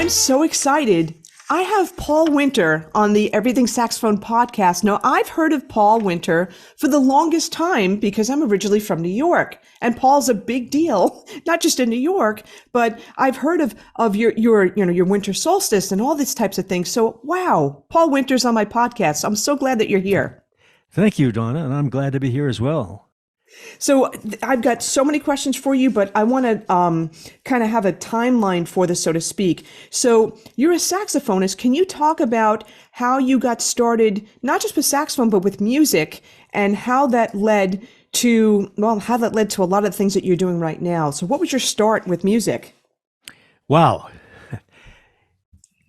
I'm so excited. I have Paul Winter on the Everything Saxophone Podcast. Now, I've heard of Paul Winter for the longest time because I'm originally from New York, and Paul's a big deal, not just in New York, but I've heard of your Winter Solstice and all these types of things. So, wow, Paul Winter's on my podcast. I'm so glad that you're here. Thank you, Donna, and I'm glad to be here as well. So I've got so many questions for you, but I want to kind of have a timeline for this, so to speak. So you're a saxophonist. Can you talk about how you got started, not just with saxophone, but with music, and how that led to a lot of the things that you're doing right now? So what was your start with music? Wow.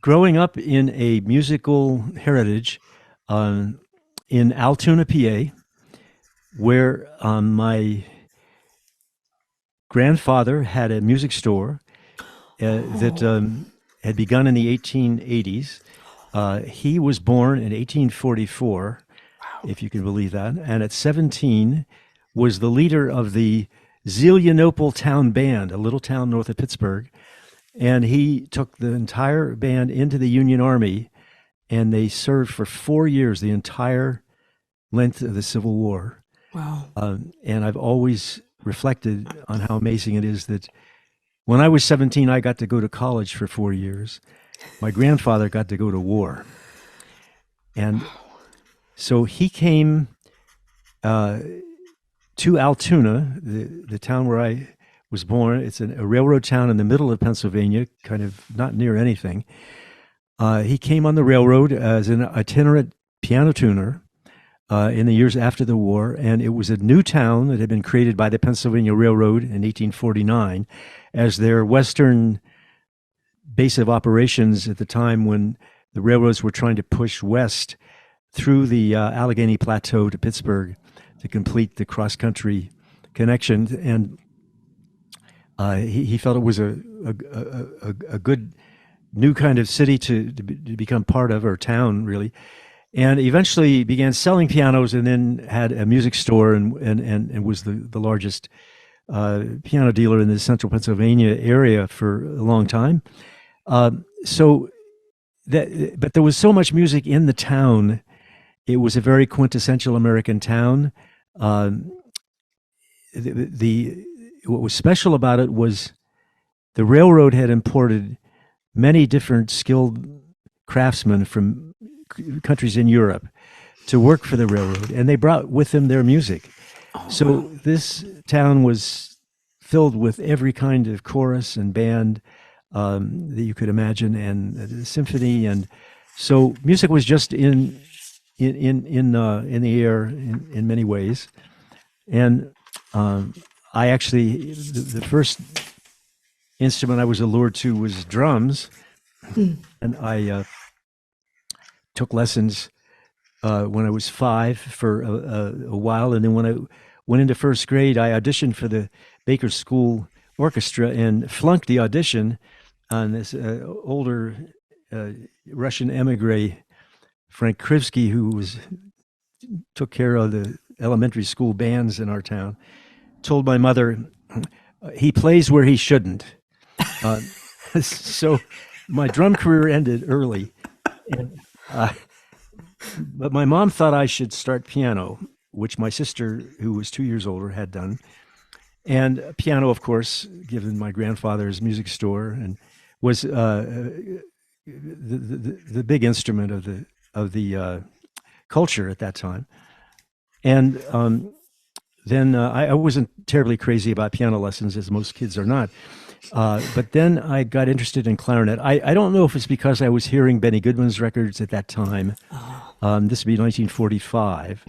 Growing up in a musical heritage in Altoona, PA, where my grandfather had a music store that had begun in the 1880s. He was born in 1844, if you can believe that, and at 17 was the leader of the Zelienople Town Band, a little town north of Pittsburgh, and he took the entire band into the Union Army, and they served for 4 years, the entire length of the Civil War. Wow. And I've always reflected on how amazing it is that when I was 17, I got to go to college for 4 years. My grandfather got to go to war. And so he came to Altoona, the town where I was born. It's a railroad town in the middle of Pennsylvania, kind of not near anything. He came on the railroad as an itinerant piano tuner in the years after the war, and it was a new town that had been created by the Pennsylvania Railroad in 1849 as their western base of operations at the time when the railroads were trying to push west through the Allegheny Plateau to Pittsburgh to complete the cross-country connection. And he felt it was a good new kind of city to become part of, or town, really. And eventually began selling pianos, and then had a music store, and was the largest piano dealer in the central Pennsylvania area for a long time. But there was so much music in the town. It was a very quintessential American town. What was special about it was the railroad had imported many different skilled craftsmen from countries in Europe to work for the railroad, and they brought with them their music. So this town was filled with every kind of chorus and band that you could imagine, and symphony, and so music was just in the air in many ways. And I actually, the first instrument I was allured to was drums, and I took lessons when I was 5 for a while, and then when I went into first grade, I auditioned for the Baker School Orchestra and flunked the audition on this older Russian emigre, Frank Krivsky, who took care of the elementary school bands in our town. Told my mother, he plays where he shouldn't. So my drum career ended early. And, but my mom thought I should start piano, which my sister, who was 2 years older, had done. And piano, of course, given my grandfather's music store, and was the big instrument of the culture at that time. And then I wasn't terribly crazy about piano lessons, as most kids are not. But then I got interested in clarinet. I don't know if it's because I was hearing Benny Goodman's records at that time. This would be 1945.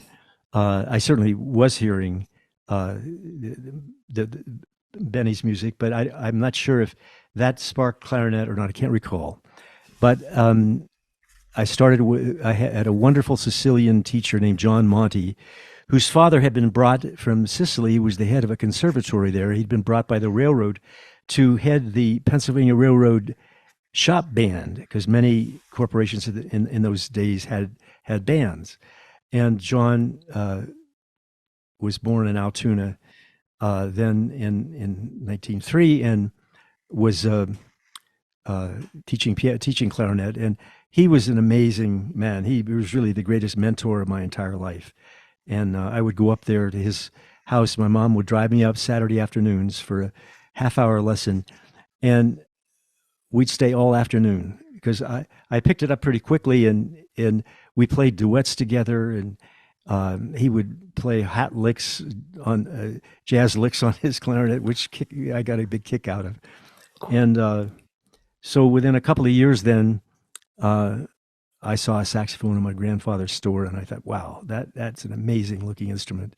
I certainly was hearing the Benny's music, but I'm not sure if that sparked clarinet or not. I can't recall. But I had a wonderful Sicilian teacher named John Monti, whose father had been brought from Sicily. He was the head of a conservatory there. He'd been brought by the railroad to head the Pennsylvania Railroad shop band, because many corporations in those days had bands. And John was born in Altoona then in 1903, and was teaching clarinet, and he was an amazing man. He was really the greatest mentor of my entire life. And I would go up there to his house. My mom would drive me up Saturday afternoons for a half-hour lesson, and we'd stay all afternoon because I picked it up pretty quickly, and we played duets together, and he would play hat licks on jazz licks on his clarinet, which I got a big kick out of. And so within a couple of years then, I saw a saxophone in my grandfather's store, and I thought, wow, that's an amazing looking instrument.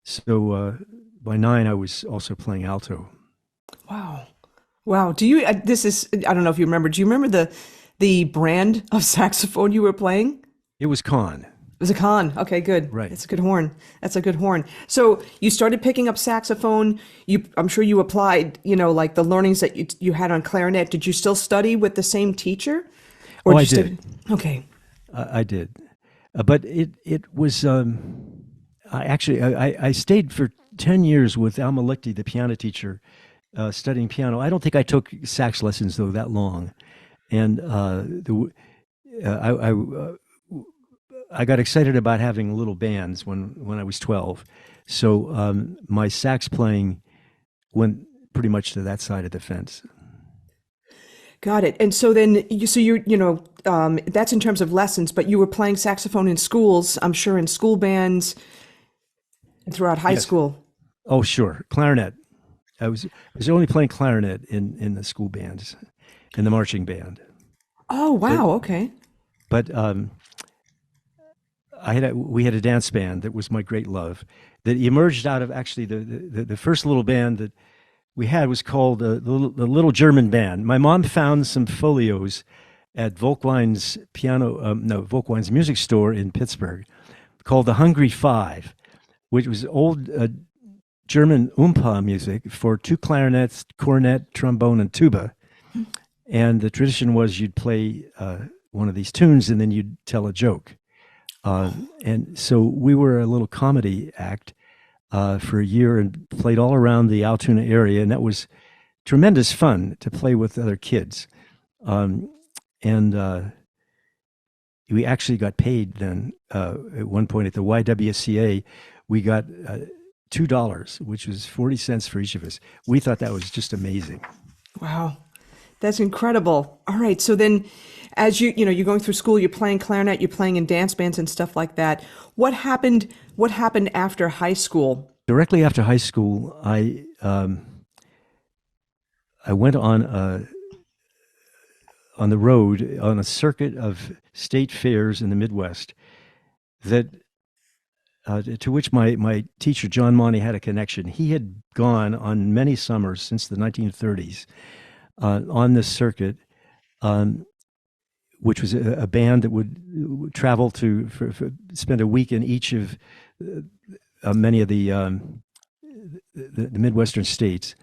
So by 9, I was also playing alto. Wow. Wow. Do you, this is, I don't know if you remember, do you remember the brand of saxophone you were playing? It was Conn. It was a Conn. Okay, good. Right. That's a good horn. That's a good horn. So you started picking up saxophone. I'm sure you applied, like the learnings that you had on clarinet. Did you still study with the same teacher? Or I did. Okay. I did. But it was, I stayed for 10 years with Alma Lichty, the piano teacher, studying piano. I don't think I took sax lessons, though, that long. And I got excited about having little bands when I was 12. So my sax playing went pretty much to that side of the fence. Got it. And so then, that's in terms of lessons, but you were playing saxophone in schools, I'm sure in school bands and throughout high school. Oh, sure. Clarinet. I was only playing clarinet in the school bands, in the marching band. Oh, wow. Okay. But we had a dance band that was my great love, that emerged out of actually the first little band that we had was called the Little German Band. My mom found some folios at Volkwein's Volkwein's music store in Pittsburgh, called the Hungry Five, which was old German Oompa music for 2 clarinets, cornet, trombone, and tuba. And the tradition was you'd play one of these tunes and then you'd tell a joke. And so we were a little comedy act for a year and played all around the Altoona area, and that was tremendous fun to play with other kids. And we actually got paid then. At one point at the YWCA, we got $2, which was 40 cents for each of us. We thought that was just amazing. Wow. That's incredible. All right. So then as you're going through school, you're playing clarinet, you're playing in dance bands and stuff like that. What happened after high school? Directly after high school, I went on the road on a circuit of state fairs in the Midwest that to which my teacher, John Monty, had a connection. He had gone on many summers since the 1930s on this circuit, which was a band that would travel to spend a week in each of many of the Midwestern states.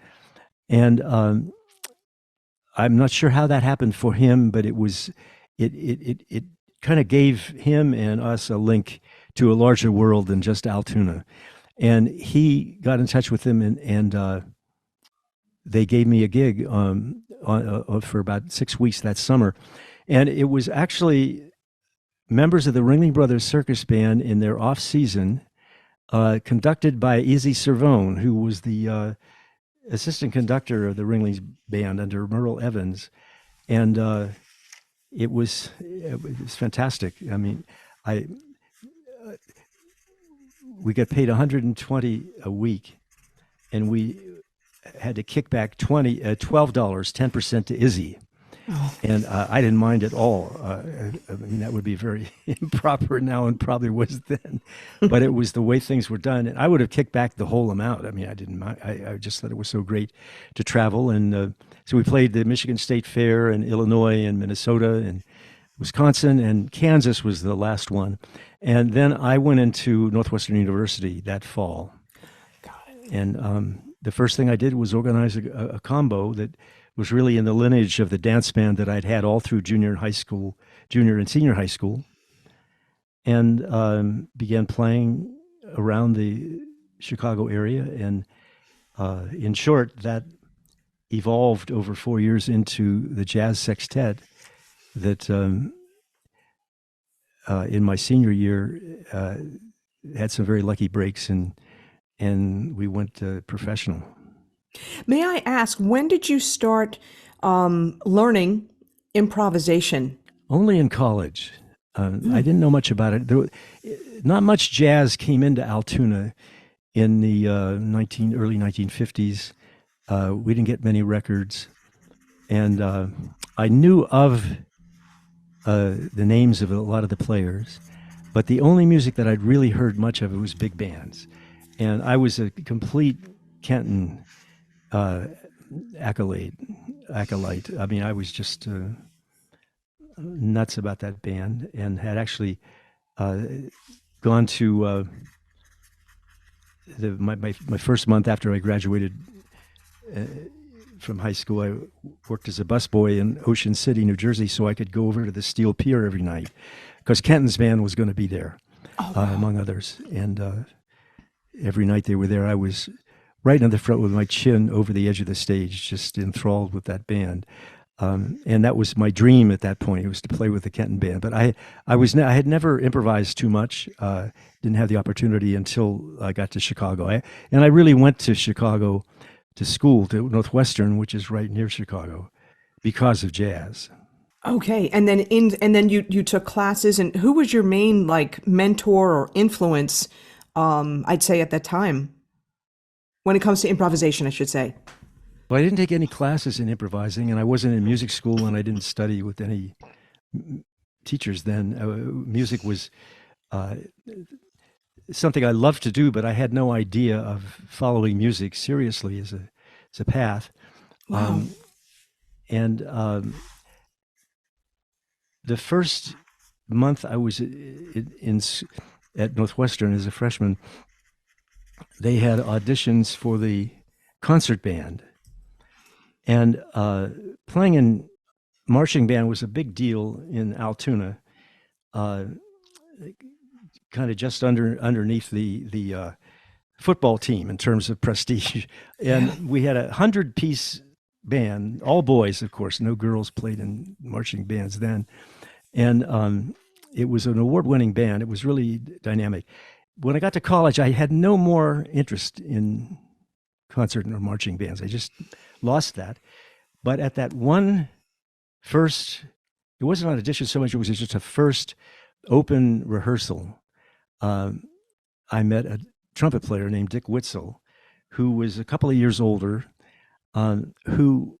And I'm not sure how that happened for him, but it kind of gave him and us a link to a larger world than just Altoona. And he got in touch with them, and they gave me a gig for about 6 weeks that summer. And it was actually members of the Ringling Brothers Circus Band in their off season, conducted by Izzy Cervone, who was the assistant conductor of the Ringlings Band under Merle Evans. And it was fantastic. I mean, we got paid $120 a week, and we had to kick back $12, 10% to Izzy. Oh. And I didn't mind at all. I mean, that would be very improper now and probably was then, but it was the way things were done. And I would have kicked back the whole amount. I mean, I didn't mind. I just thought it was so great to travel. And so we played the Michigan State Fair in Illinois and Minnesota and Wisconsin, and Kansas was the last one. And then I went into Northwestern University that fall. Got it. And the first thing I did was organize a combo that was really in the lineage of the dance band that I'd had all through junior and senior high school, and began playing around the Chicago area. And in short, that evolved over 4 years into the jazz sextet that in my senior year had some very lucky breaks, and we went professional. May I ask, when did you start learning improvisation? Only in college. I didn't know much about it. Not much jazz came into Altoona in the early 1950s. We didn't get many records, and I knew of the names of a lot of the players, but the only music that I'd really heard much of it was big bands, and I was a complete Kenton acolyte. I mean, I was just nuts about that band, and had actually gone to my first month after I graduated from high school. I worked as a busboy in Ocean City, New Jersey, so I could go over to the Steel Pier every night because Kenton's band was going to be there, among others. And every night they were there, I was right in the front with my chin over the edge of the stage, just enthralled with that band. And that was my dream at that point. It was to play with the Kenton band. But I had never improvised too much. Didn't have the opportunity until I got to Chicago. And I really went to Chicago to school, to Northwestern, which is right near Chicago, because of jazz. Okay, and then you took classes. And who was your main mentor or influence? I'd say at that time, when it comes to improvisation, I should say. Well, I didn't take any classes in improvising, and I wasn't in music school, and I didn't study with any teachers then. Music was something I loved to do, but I had no idea of following music seriously as a path. Wow. And the first month I was at Northwestern as a freshman, they had auditions for the concert band. And playing in marching band was a big deal in Altoona, kind of just underneath the football team in terms of prestige. And we had 100-piece band, all boys, of course. No girls played in marching bands then. And it was an award-winning band. It was really dynamic. When I got to college, I had no more interest in concert or marching bands. I just lost that. But at that one first, it wasn't an audition so much, it was just a first open rehearsal. I met a trumpet player named Dick Witzel, who was a couple of years older, who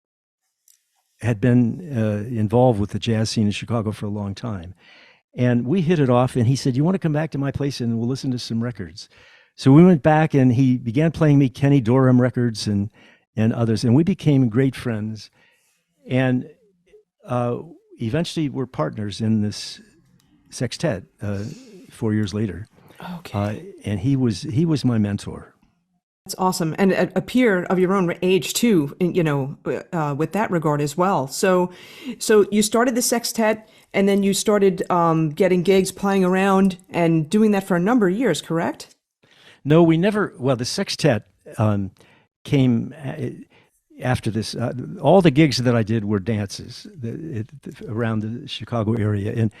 had been involved with the jazz scene in Chicago for a long time. And we hit it off, and he said, "You want to come back to my place and we'll listen to some records?" So we went back, and he began playing me Kenny Dorham records and others, and we became great friends. And eventually we're partners in this sextet 4 years later. Okay. And he was my mentor. That's awesome. And a peer of your own age too, with that regard as well. So you started the sextet, and then you started getting gigs, playing around, and doing that for a number of years, correct? No, we never. Well, the sextet came after this. All the gigs that I did were dances around the Chicago area, and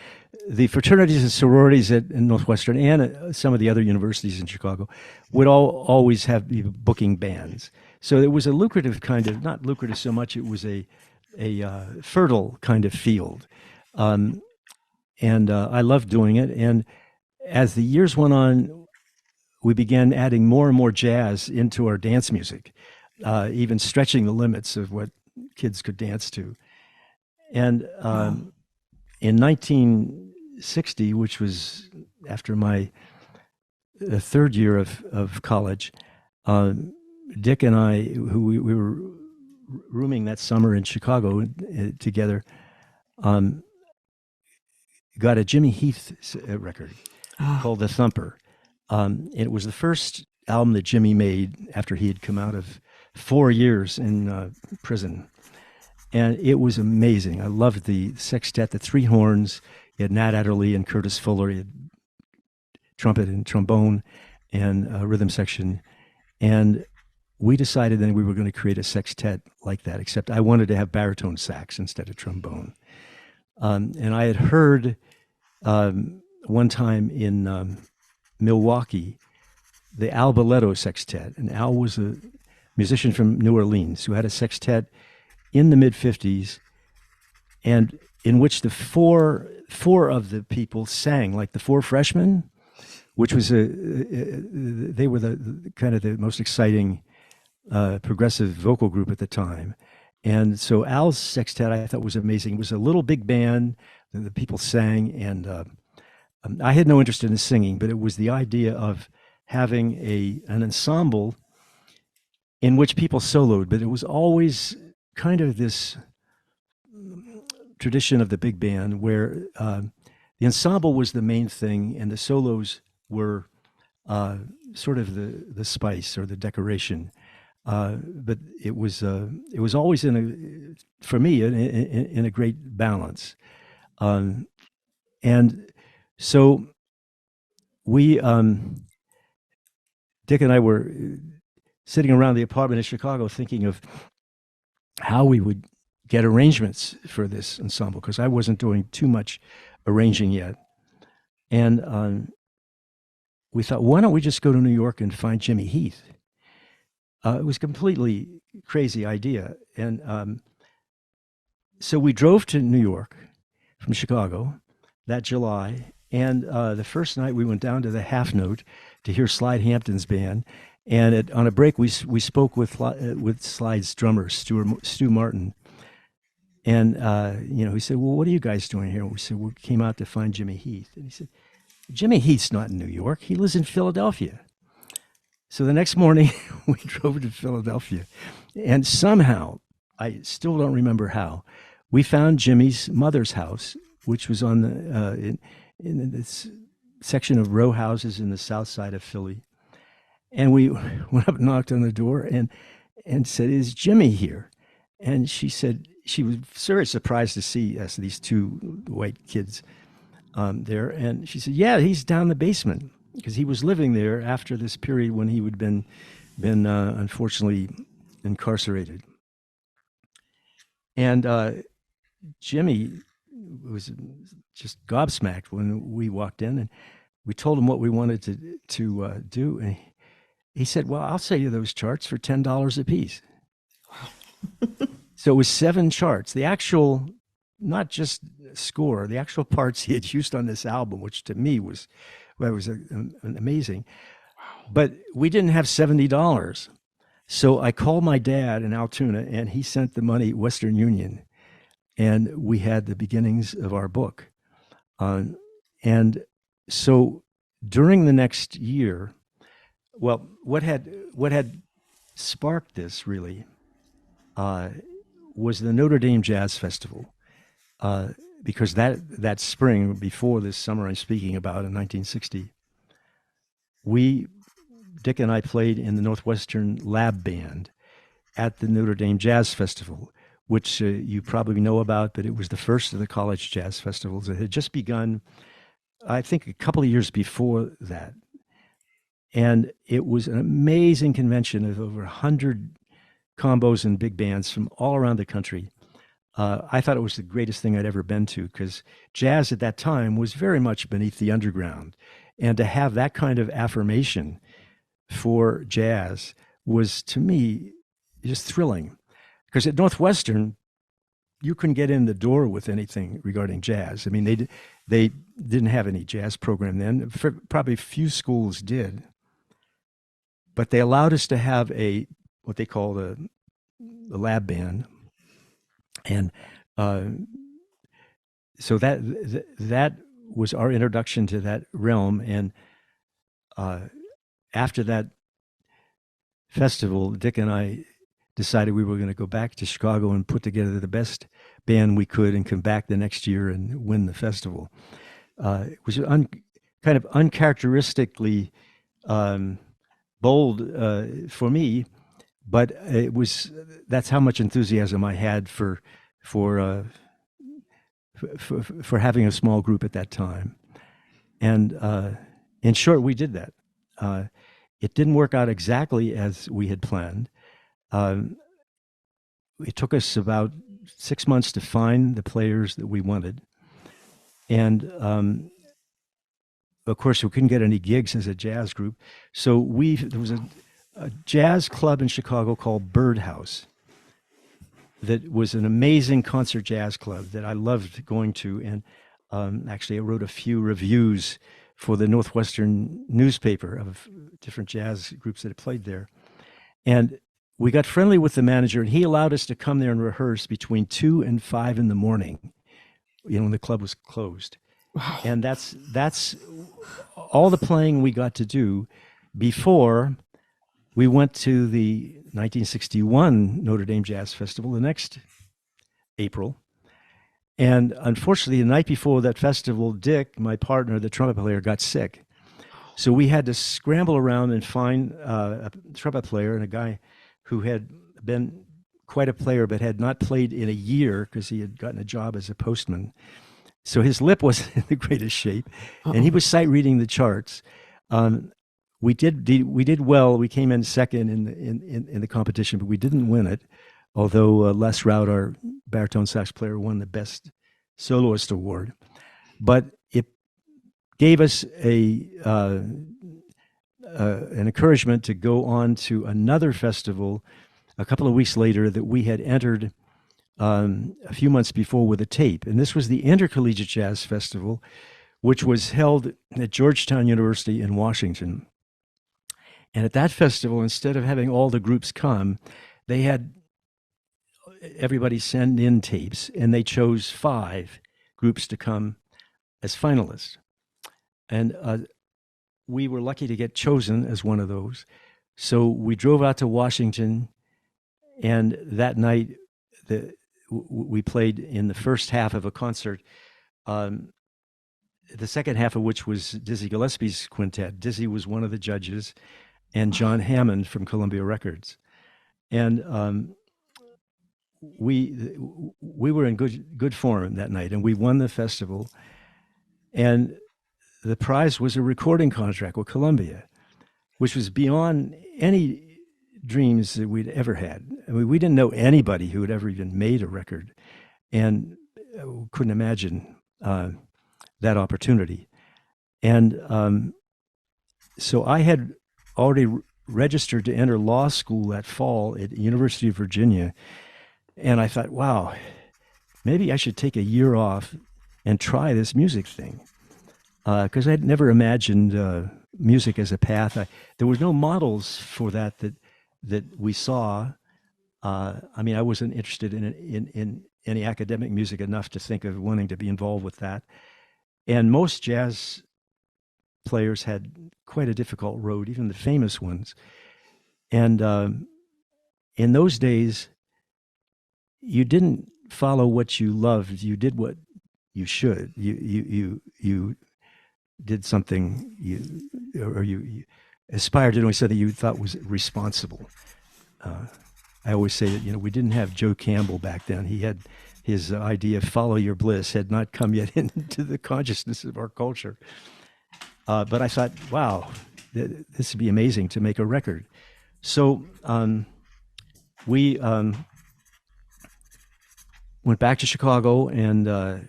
the fraternities and sororities at Northwestern and some of the other universities in Chicago would always have booking bands. So it was a lucrative kind of, not lucrative so much, it was a fertile kind of field. And I loved doing it. And as the years went on, we began adding more and more jazz into our dance music, even stretching the limits of what kids could dance to. And in 1960, which was after my third year of college, Dick and I, who we were rooming that summer in Chicago together, got a Jimmy Heath record called The Thumper. It was the first album that Jimmy made after he had come out of 4 years in prison. And it was amazing. I loved the sextet, the three horns. You had Nat Adderley and Curtis Fuller. You had trumpet and trombone and rhythm section. And we decided then we were going to create a sextet like that, except I wanted to have baritone sax instead of trombone. And I had heard one time in Milwaukee, the Al Boleto Sextet. And Al was a musician from New Orleans who had a sextet in the mid-50s, and in which the four of the people sang, like the Four Freshmen, which was they were the kind of the most exciting progressive vocal group at the time. And so Al's sextet I thought was amazing. It was a little big band, the people sang, and I had no interest in singing, but it was the idea of having an ensemble in which people soloed, but it was always kind of this tradition of the big band where the ensemble was the main thing and the solos were sort of the spice or the decoration. But it was always for me in a great balance. And so we, Dick and I were sitting around the apartment in Chicago thinking of how we would get arrangements for this ensemble, because I wasn't doing too much arranging yet. And we thought, why don't we just go to New York and find Jimmy Heath? It was a completely crazy idea. And so we drove to New York from Chicago that July. And the first night we went down to the Half Note to hear Slide Hampton's band. And on a break, we spoke with Slide's drummer, Stu Martin. And, he said, well, what are you guys doing here? We said, we came out to find Jimmy Heath. And he said, Jimmy Heath's not in New York. He lives in Philadelphia. So the next morning, we drove to Philadelphia. And somehow, I still don't remember how, we found Jimmy's mother's house, which was on in this section of row houses in the south side of Philly. And we went up and knocked on the door and said, is Jimmy here? And she said, she was very surprised to see us, these two white kids there. And she said, yeah, he's down the basement, because he was living there after this period when he would been unfortunately incarcerated. And Jimmy was just gobsmacked when we walked in, and we told him what we wanted to do. And he said, well, I'll sell you those charts for $10 a piece. So it was 7 charts. The actual, not just score, the actual parts he had used on this album, which to me was amazing. Wow. But we didn't have $70. So I called my dad in Altoona, and he sent the money Western Union. And we had the beginnings of our book. And so during the next year, well, what had sparked this really was the Notre Dame Jazz Festival, because that spring, before this summer I'm speaking about in 1960, Dick and I played in the Northwestern Lab Band at the Notre Dame Jazz Festival, which you probably know about, but it was the first of the college jazz festivals. It had just begun, I think, a couple of years before that. And it was an amazing convention of over 100 combos and big bands from all around the country. I thought it was the greatest thing I'd ever been to, because jazz at that time was very much beneath the underground. And to have that kind of affirmation for jazz was, to me, just thrilling. Because at Northwestern, you couldn't get in the door with anything regarding jazz. I mean, they didn't have any jazz program then. Probably few schools did. But they allowed us to have what they called a lab band. And so that was our introduction to that realm. And after that festival, Dick and I decided we were going to go back to Chicago and put together the best band we could and come back the next year and win the festival. It was kind of uncharacteristically bold for me, but that's how much enthusiasm I had for having a small group at that time. And in short, we did that. It didn't work out exactly as we had planned. It took us about 6 months to find the players that we wanted. And of course, we couldn't get any gigs as a jazz group. So there was a jazz club in Chicago called Birdhouse that was an amazing concert jazz club that I loved going to. And actually, I wrote a few reviews for the Northwestern newspaper of different jazz groups that had played there. And we got friendly with the manager, and he allowed us to come there and rehearse between 2 and 5 in the morning, when the club was closed. Wow. And that's all the playing we got to do before we went to the 1961 Notre Dame Jazz Festival the next April. And unfortunately, the night before that festival, Dick, my partner, the trumpet player, got sick. So we had to scramble around and find a trumpet player, and a guy who had been quite a player but had not played in a year because he had gotten a job as a postman. So his lip wasn't in the greatest shape, and he was sight reading the charts. We did well. We came in second in the competition, but we didn't win it. Although Les Rout, our baritone sax player, won the Best Soloist Award. But it gave us an encouragement to go on to another festival a couple of weeks later that we had entered a few months before with a tape. And this was the Intercollegiate Jazz Festival, which was held at Georgetown University in Washington. And at that festival, instead of having all the groups come, they had everybody send in tapes, and they chose 5 groups to come as finalists. And we were lucky to get chosen as one of those. So we drove out to Washington, and that night we played in the first half of a concert, the second half of which was Dizzy Gillespie's quintet. Dizzy was one of the judges, and John Hammond from Columbia Records. And we were in good form that night, and we won the festival. And the prize was a recording contract with Columbia, which was beyond any dreams that we'd ever had. I mean, we didn't know anybody who had ever even made a record, and couldn't imagine that opportunity. And so I had already registered to enter law school that fall at the University of Virginia. And I thought, wow, maybe I should take a year off and try this music thing. Because I had never imagined music as a path. There were no models for that we saw. I mean, I wasn't interested in any academic music enough to think of wanting to be involved with that. And most jazz players had quite a difficult road, even the famous ones. And in those days, you didn't follow what you loved. You did what you should. You did something you aspired to do something you thought was responsible. I always say that, we didn't have Joe Campbell back then. He had his idea, follow your bliss, had not come yet into the consciousness of our culture. But I thought, wow, this would be amazing to make a record. So we went back to Chicago, and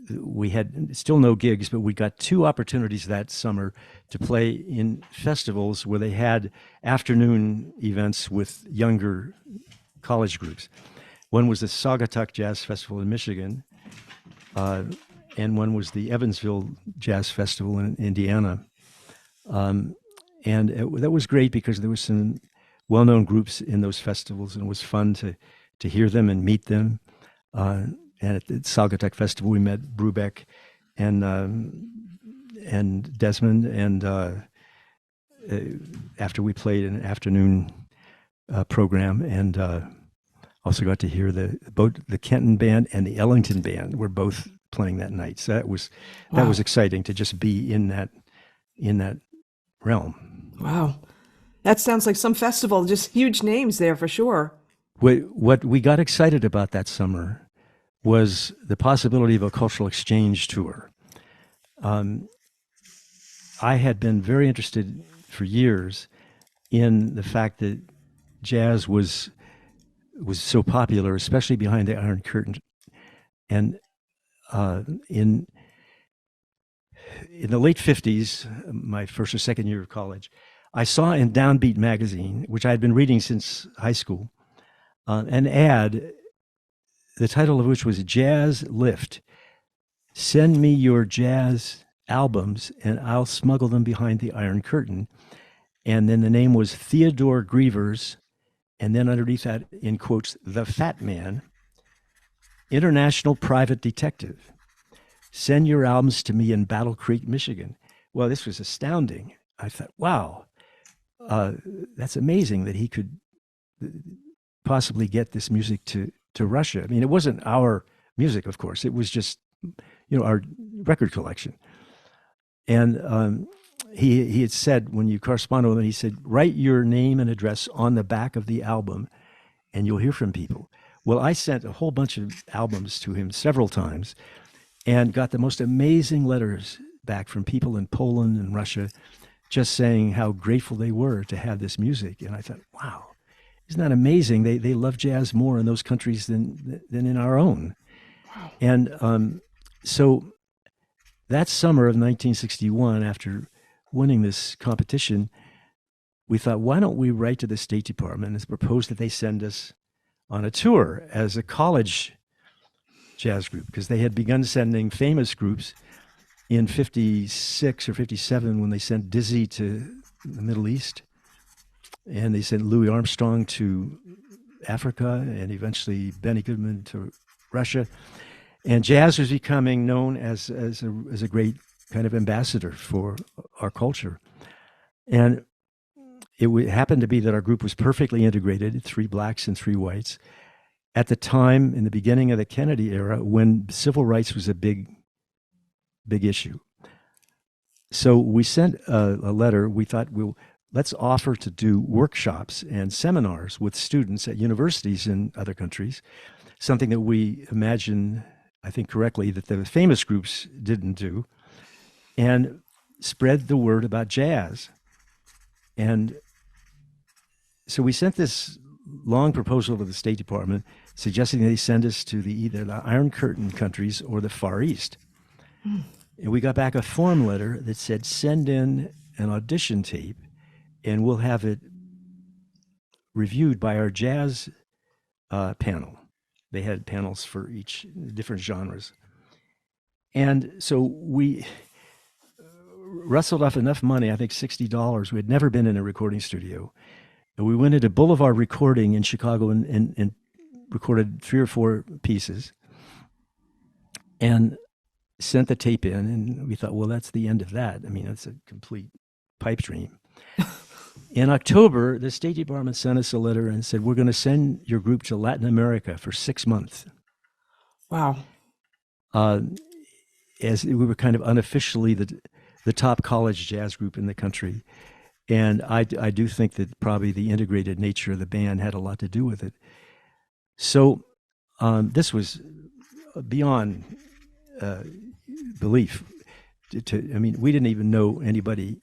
we had still no gigs, but we got 2 opportunities that summer to play in festivals where they had afternoon events with younger college groups. One was the Saugatuck Jazz Festival in Michigan, and one was the Evansville Jazz Festival in Indiana. And that was great because there was some well-known groups in those festivals, and it was fun to hear them and meet them. And at the Saugatuck Festival, we met Brubeck and Desmond. And after we played an afternoon program, and also got to hear both the Kenton Band and the Ellington Band were both playing that night. So that was exciting to just be in that realm. Wow, that sounds like some festival. Just huge names there for sure. What we got excited about that summer was the possibility of a cultural exchange tour. I had been very interested for years in the fact that jazz was so popular, especially behind the Iron Curtain. And in the late 50s, my first or second year of college, I saw in Downbeat magazine, which I had been reading since high school, an ad, the title of which was Jazz Lift. Send me your jazz albums and I'll smuggle them behind the Iron Curtain. And then the name was Theodore Grievers. And then underneath that, in quotes, the Fat Man, International Private Detective. Send your albums to me in Battle Creek, Michigan. Well, this was astounding. I thought, wow, that's amazing that he could possibly get this music to Russia. I mean, it wasn't our music, of course. It was just, our record collection. And he had said, when you corresponded with him, he said, write your name and address on the back of the album and you'll hear from people. Well, I sent a whole bunch of albums to him several times and got the most amazing letters back from people in Poland and Russia, just saying how grateful they were to have this music. And I thought, wow, isn't that amazing? They love jazz more in those countries than in our own. Wow. And so that summer of 1961, after winning this competition, we thought, why don't we write to the State Department and propose that they send us on a tour as a college jazz group, because they had begun sending famous groups in 56 or 57 when they sent Dizzy to the Middle East, and they sent Louis Armstrong to Africa, and eventually Benny Goodman to Russia. And jazz was becoming known as a great kind of ambassador for our culture. And it happened to be that our group was perfectly integrated, 3 blacks and 3 whites, at the time in the beginning of the Kennedy era when civil rights was a big issue. So we sent a letter. We thought, let's offer to do workshops and seminars with students at universities in other countries, something that we imagine, I think correctly, that the famous groups didn't do, and spread the word about jazz. And so we sent this long proposal to the State Department suggesting they send us to either the Iron Curtain countries or the Far East. And we got back a form letter that said, send in an audition tape and we'll have it reviewed by our jazz panel. They had panels for each different genres. And so we rustled off enough money, I think $60. We had never been in a recording studio. And we went into Boulevard Recording in Chicago and recorded 3 or 4 pieces and sent the tape in. And we thought, well, that's the end of that. I mean, that's a complete pipe dream. In October, the State Department sent us a letter and said, we're going to send your group to Latin America for 6 months. Wow. As we were kind of unofficially the top college jazz group in the country. And I do think that probably the integrated nature of the band had a lot to do with it. So this was beyond belief. I mean, we didn't even know anybody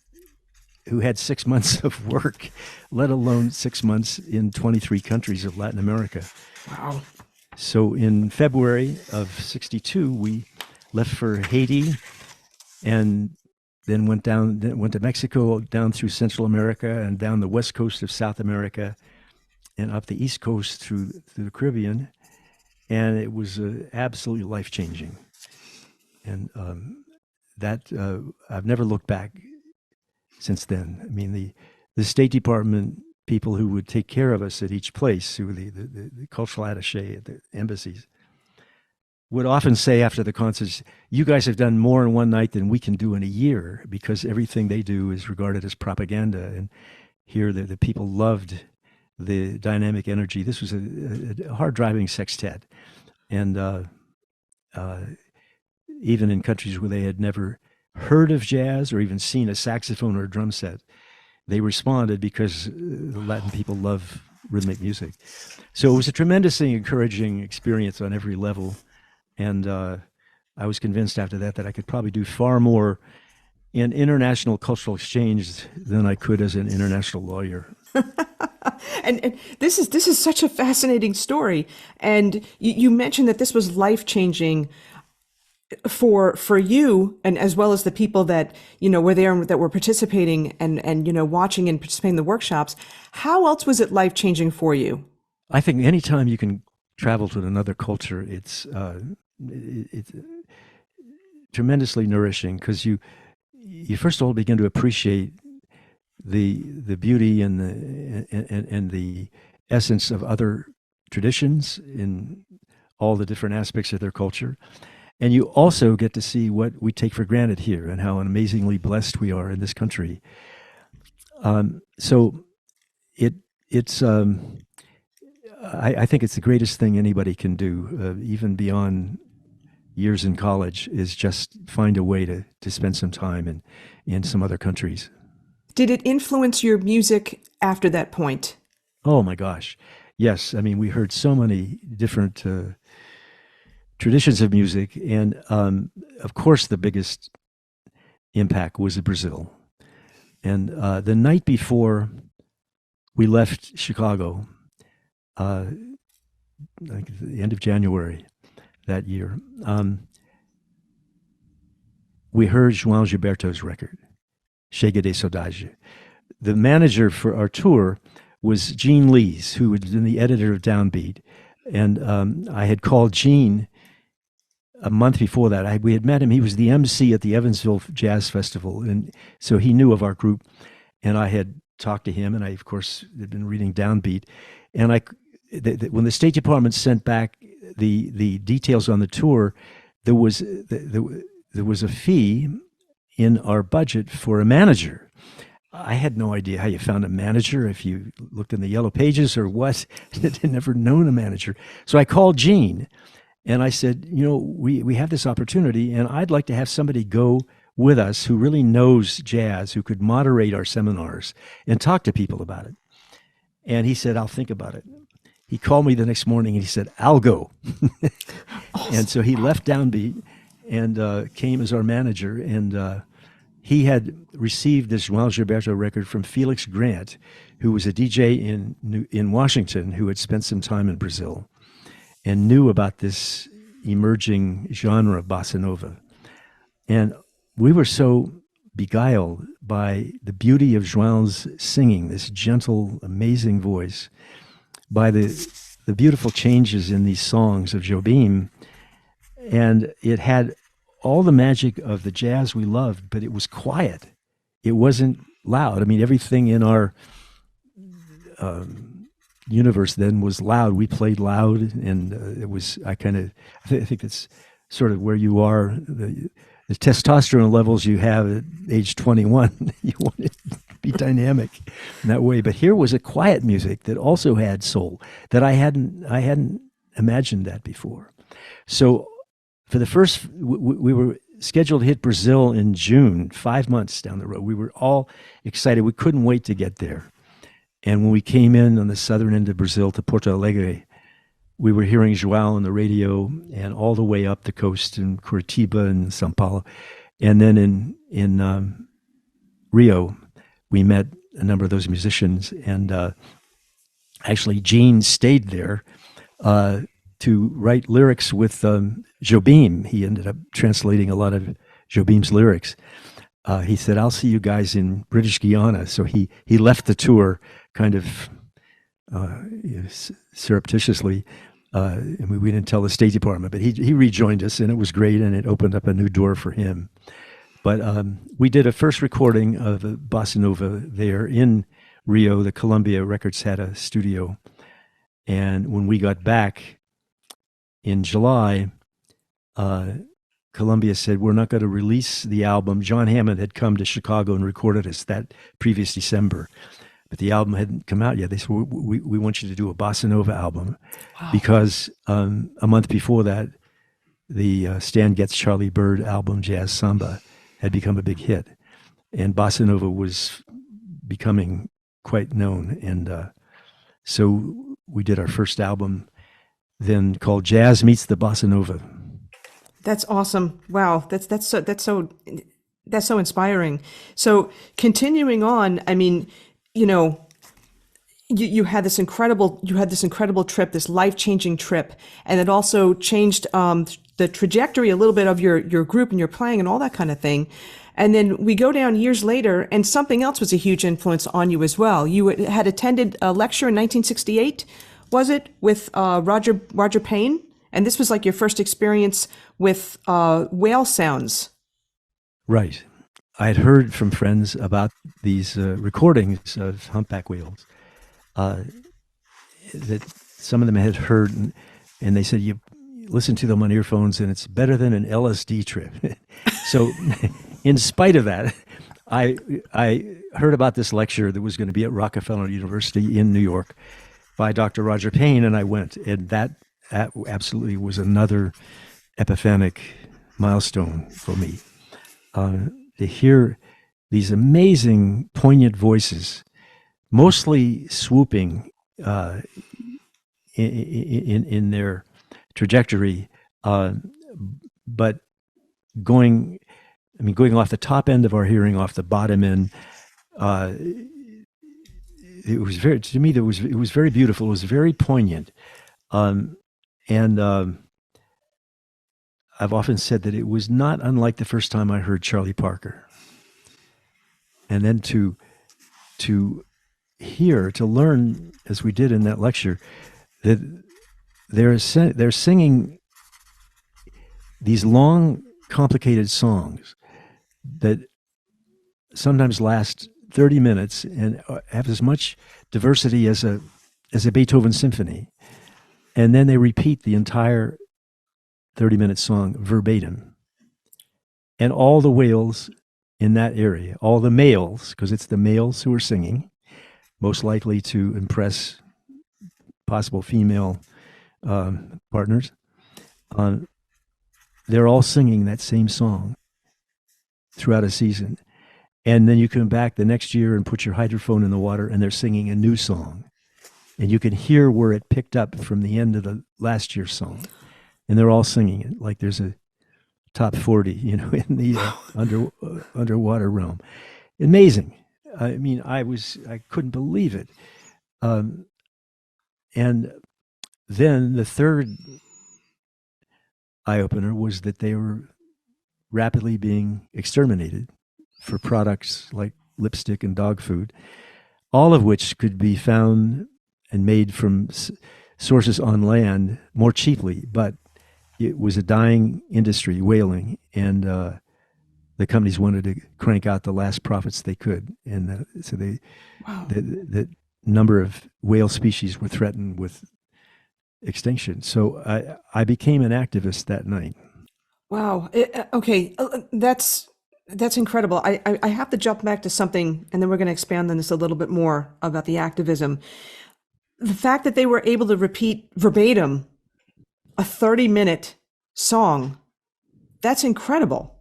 who had 6 months of work, let alone 6 months in 23 countries of Latin America. Wow. So in February of 62, we left for Haiti and then went to Mexico, down through Central America and down the west coast of South America and up the east coast through the Caribbean. And it was absolutely life-changing. And I've never looked back since then. I mean, the State Department people who would take care of us at each place, who were the cultural attaché at the embassies, would often say after the concerts, you guys have done more in one night than we can do in a year, because everything they do is regarded as propaganda. And here the people loved the dynamic energy. This was a hard-driving sextet. And even in countries where they had never heard of jazz or even seen a saxophone or a drum set, they responded because the Latin people love rhythmic music. So it was a tremendously encouraging experience on every level. And I was convinced after that I could probably do far more in international cultural exchange than I could as an international lawyer. And this is such a fascinating story. And you mentioned that this was life-changing for you, and as well as the people that were there, that were participating and watching and participating in the workshops. How else was it life-changing for you? I think anytime you can travel to another culture, it's tremendously nourishing, because you first of all begin to appreciate the beauty and the essence of other traditions in all the different aspects of their culture. And you also get to see what we take for granted here and how amazingly blessed we are in this country. So it's I think it's the greatest thing anybody can do, even beyond years in college, is just find a way to spend some time in some other countries. Did it influence your music after that point? Oh my gosh. Yes. I mean, we heard so many different traditions of music. And of course, the biggest impact was Brazil. And the night before we left Chicago, like the end of January that year, we heard João Gilberto's record, Chega de Saudade. The manager for our tour was Gene Lees, who had been the editor of Downbeat. And I had called Gene a month before that. We had met him. He was the MC at the Evansville Jazz Festival. And so he knew of our group. And I had talked to him. And I, of course, had been reading Downbeat. And when the State Department sent back the details on the tour, there was a fee in our budget for a manager. I had no idea how you found a manager, if you looked in the yellow pages or what. I'd never known a manager. So I called Gene and I said, we have this opportunity and I'd like to have somebody go with us who really knows jazz, who could moderate our seminars and talk to people about it. And he said, I'll think about it. He called me the next morning and he said, I'll go. Awesome. And so he left Downbeat and came as our manager. And he had received this João Gilberto record from Felix Grant, who was a DJ in Washington, who had spent some time in Brazil and knew about this emerging genre of bossa nova. And we were so beguiled by the beauty of João's singing, this gentle, amazing voice, by the beautiful changes in these songs of Jobim. And it had all the magic of the jazz we loved, but it was quiet. It wasn't loud. I mean, everything in our universe then was loud. We played loud, and it was, I think it's sort of where you are, the testosterone levels you have at age 21. You want it to be dynamic in that way. But here was a quiet music that also had soul that I hadn't imagined that before. So for the first, we were scheduled to hit Brazil in June, 5 months down the road. We were all excited. We couldn't wait to get there. And when we came in on the southern end of Brazil to Porto Alegre, we were hearing João on the radio and all the way up the coast in Curitiba and São Paulo. And then in Rio, we met a number of those musicians. And actually, Gene stayed there to write lyrics with Jobim. He ended up translating a lot of Jobim's lyrics. He said, I'll see you guys in British Guiana. So he left the tour kind of surreptitiously. And we didn't tell the State Department, but he rejoined us, and it was great, and it opened up a new door for him. But we did a first recording of Bossa Nova there in Rio. The Columbia Records had a studio. And when we got back in July, Columbia said, we're not going to release the album. John Hammond had come to Chicago and recorded us that previous December, but the album hadn't come out yet. They said, we want you to do a Bossa Nova album. Wow. Because a month before that, the Stan Getz Charlie Bird album, Jazz Samba, had become a big hit. And Bossa Nova was becoming quite known. And so we did our first album then called Jazz Meets the Bossa Nova. That's awesome. Wow. That's so That's so inspiring. So continuing on, I mean, you know, you had this incredible trip, this life-changing trip, and it also changed the trajectory a little bit of your group and your playing and all that kind of thing. And then we go down years later, and something else was a huge influence on you as well. You had attended a lecture in 1968, was it, with Roger Payne? And this was like your first experience with whale sounds. Right. I had heard from friends about these recordings of humpback whales that some of them had heard, and they said, you listen to them on earphones and it's better than an LSD trip. So in spite of that, I heard about this lecture that was going to be at Rockefeller University in New York by Dr. Roger Payne, and I went, and that absolutely was another epiphanic milestone for me. To hear these amazing, poignant voices, mostly swooping in their trajectory, but going off the top end of our hearing, off the bottom end. It was it was very beautiful. It was very poignant, and I've often said that it was not unlike the first time I heard Charlie Parker. And then to learn, as we did in that lecture, that they're singing these long, complicated songs that sometimes last 30 minutes and have as much diversity as a Beethoven symphony. And then they repeat the entire 30-minute song verbatim. And all the whales in that area, all the males, because it's the males who are singing, most likely to impress possible female partners, they're all singing that same song throughout a season. And then you come back the next year and put your hydrophone in the water and they're singing a new song. And you can hear where it picked up from the end of the last year's song. And they're all singing it like there's a top 40, in the underwater realm. Amazing. I mean, I couldn't believe it. And then the third eye-opener was that they were rapidly being exterminated for products like lipstick and dog food, all of which could be found and made from sources on land more cheaply, but it was a dying industry, whaling, and the companies wanted to crank out the last profits they could, and so the number of whale species were threatened with extinction. So I became an activist that night. Wow. Okay, that's incredible. I have to jump back to something, and then we're going to expand on this a little bit more about the activism. The fact that they were able to repeat verbatim a 30-minute song, that's incredible.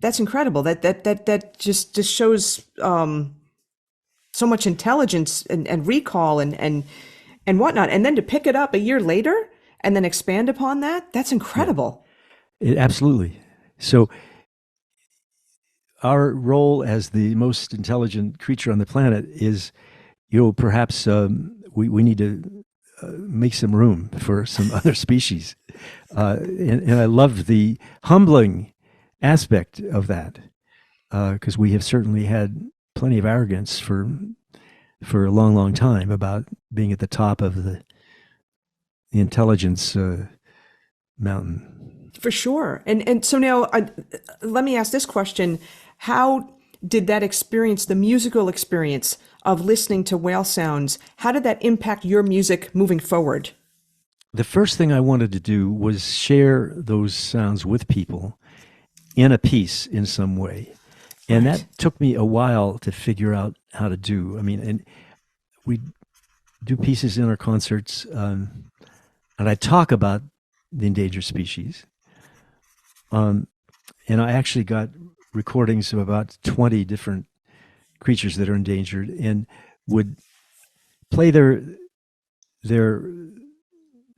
That's incredible. That just shows so much intelligence and recall and whatnot. And then to pick it up a year later and then expand upon that, that's incredible. Yeah. Absolutely. So our role as the most intelligent creature on the planet is, perhaps we need to make some room for some other species. And I love the humbling aspect of that, because we have certainly had plenty of arrogance for a long, long time about being at the top of the intelligence mountain. For sure. And so now let me ask this question. How did that experience, the musical experience of listening to whale sounds, how did that impact your music moving forward? The first thing I wanted to do was share those sounds with people in a piece in some way. And that took me a while to figure out how to do. I mean, and we do pieces in our concerts, and I talk about the endangered species. And I actually got recordings of about 20 different creatures that are endangered, and would play their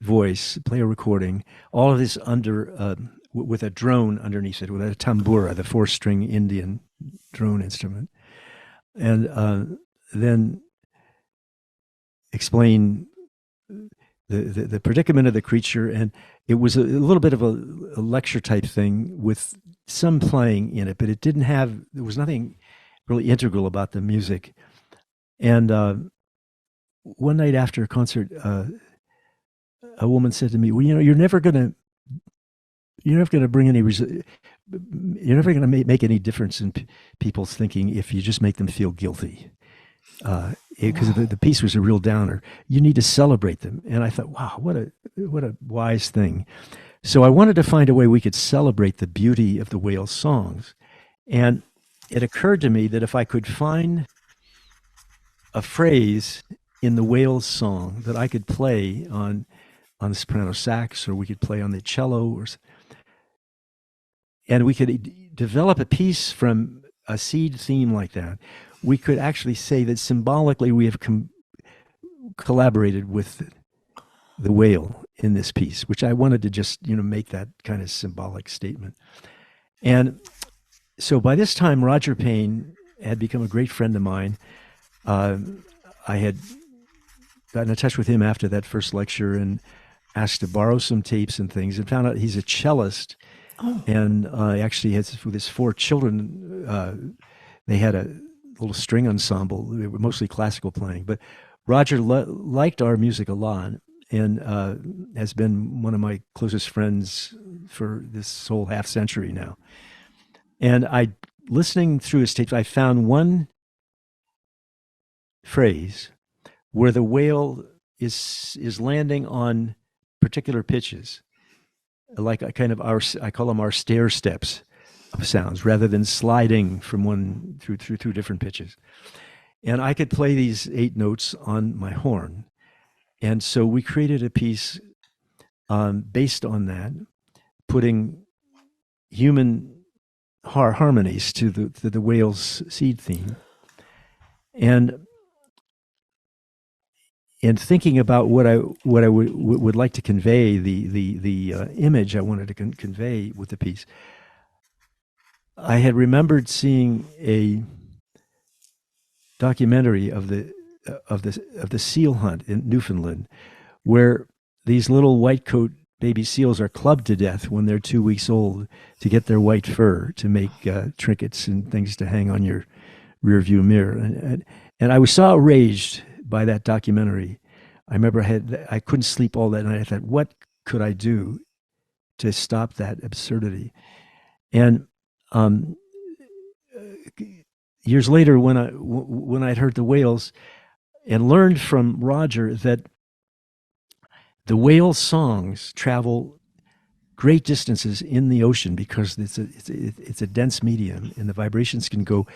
voice, play a recording, all of this under with a drone underneath it, with a tambura, the 4-string Indian drone instrument, and then explain the predicament of the creature. And it was a little bit of a lecture type thing with some playing in it, but there was nothing really integral about the music. And one night after a concert, a woman said to me, "Well, you're never going to bring any you're never going to make any difference in people's thinking if you just make them feel guilty." Because the piece was a real downer. You need to celebrate them. And I thought, wow, what a wise thing. So I wanted to find a way we could celebrate the beauty of the Whales songs. And it occurred to me that if I could find a phrase in the Whales song that I could play on the soprano sax, or we could play on the cello, and we could develop a piece from a seed theme like that, we could actually say that symbolically we have collaborated with the whale in this piece, which I wanted to just, make that kind of symbolic statement. And so by this time, Roger Payne had become a great friend of mine. I had gotten in touch with him after that first lecture and asked to borrow some tapes and things, and found out he's a cellist. Oh. And actually has, with his 4 children, they had a little string ensemble. They were mostly classical playing, but Roger liked our music a lot, and has been one of my closest friends for this whole half century now. And listening through his tapes, I found one phrase where the whale is landing on particular pitches, like a kind of I call them our stair steps of sounds, rather than sliding from one through different pitches. And I could play these 8 notes on my horn. And so we created a piece based on that, putting human harmonies to the whale's seed theme. And thinking about what I would like to convey, the image I wanted to convey with the piece, I had remembered seeing a documentary of the seal hunt in Newfoundland, where these little white coat baby seals are clubbed to death when they're 2 weeks old to get their white fur to make trinkets and things to hang on your rear view mirror. And I was so outraged by that documentary. I remember I couldn't sleep all that night. I thought, what could I do to stop that absurdity? And years later, when I'd heard the whales and learned from Roger that the whale songs travel great distances in the ocean because it's a dense medium, and the vibrations can go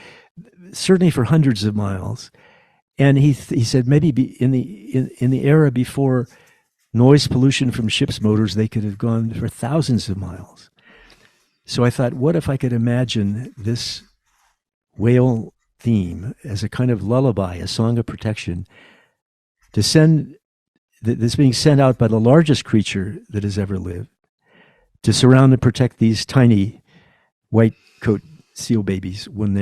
certainly for hundreds of miles. And he said maybe in the era before noise pollution from ships' motors, they could have gone for thousands of miles. So I thought, what if I could imagine this whale theme as a kind of lullaby, a song of protection, that's being sent out by the largest creature that has ever lived, to surround and protect these tiny white coat seal babies when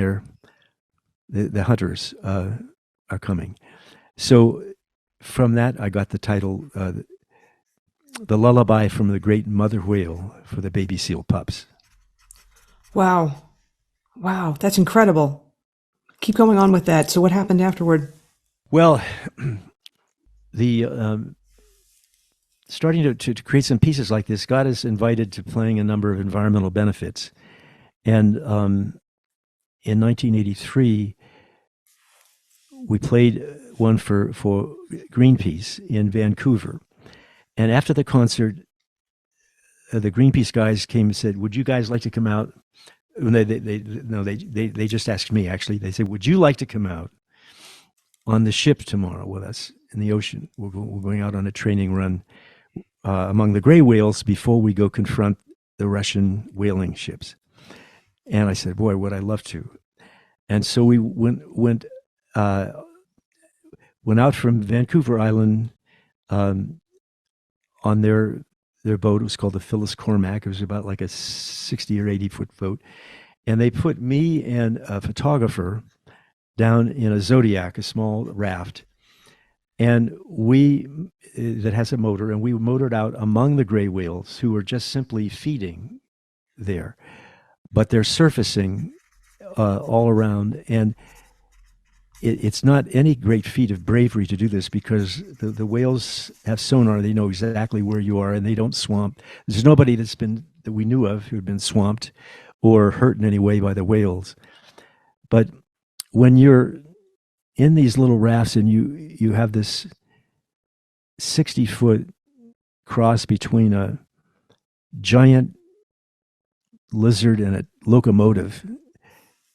the hunters are coming. So from that, I got the title, The Lullaby from the Great Mother Whale for the Baby Seal Pups. Wow. That's incredible. Keep going on with that. So what happened afterward? Well, starting to create some pieces like this got us invited to playing a number of environmental benefits. And in 1983, we played one for Greenpeace in Vancouver. And after the concert, the Greenpeace guys came and said, "Would you guys like to come out?" They just asked me, actually. They said, "Would you like to come out on the ship tomorrow with us in the ocean? We're going out on a training run among the gray whales before we go confront the Russian whaling ships." And I said, "Boy, would I love to." And so we went out from Vancouver Island on their their boat. It was called the Phyllis Cormac. It was about like a 60 or 80-foot boat. And they put me and a photographer down in a Zodiac, a small raft. And that has a motor, and we motored out among the gray whales who were just simply feeding there. But they're surfacing all around. And it's not any great feat of bravery to do this, because the whales have sonar. They know exactly where you are, and they don't swamp. There's nobody that we knew of who had been swamped or hurt in any way by the whales. But when you're in these little rafts and you have this 60-foot cross between a giant lizard and a locomotive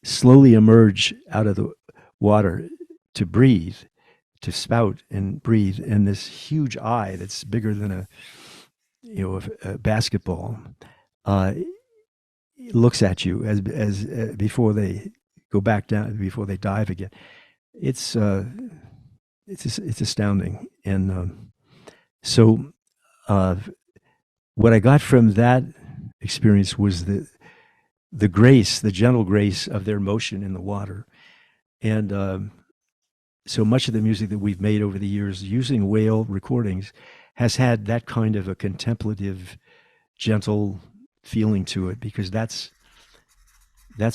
slowly emerge out of the water to breathe, to spout and breathe, and this huge eye that's bigger than a basketball looks at you as before they go back down, before they dive again. It's astounding. And so what I got from that experience was the grace, the gentle grace of their motion in the water. And so much of the music that we've made over the years using whale recordings has had that kind of a contemplative, gentle feeling to it, because that's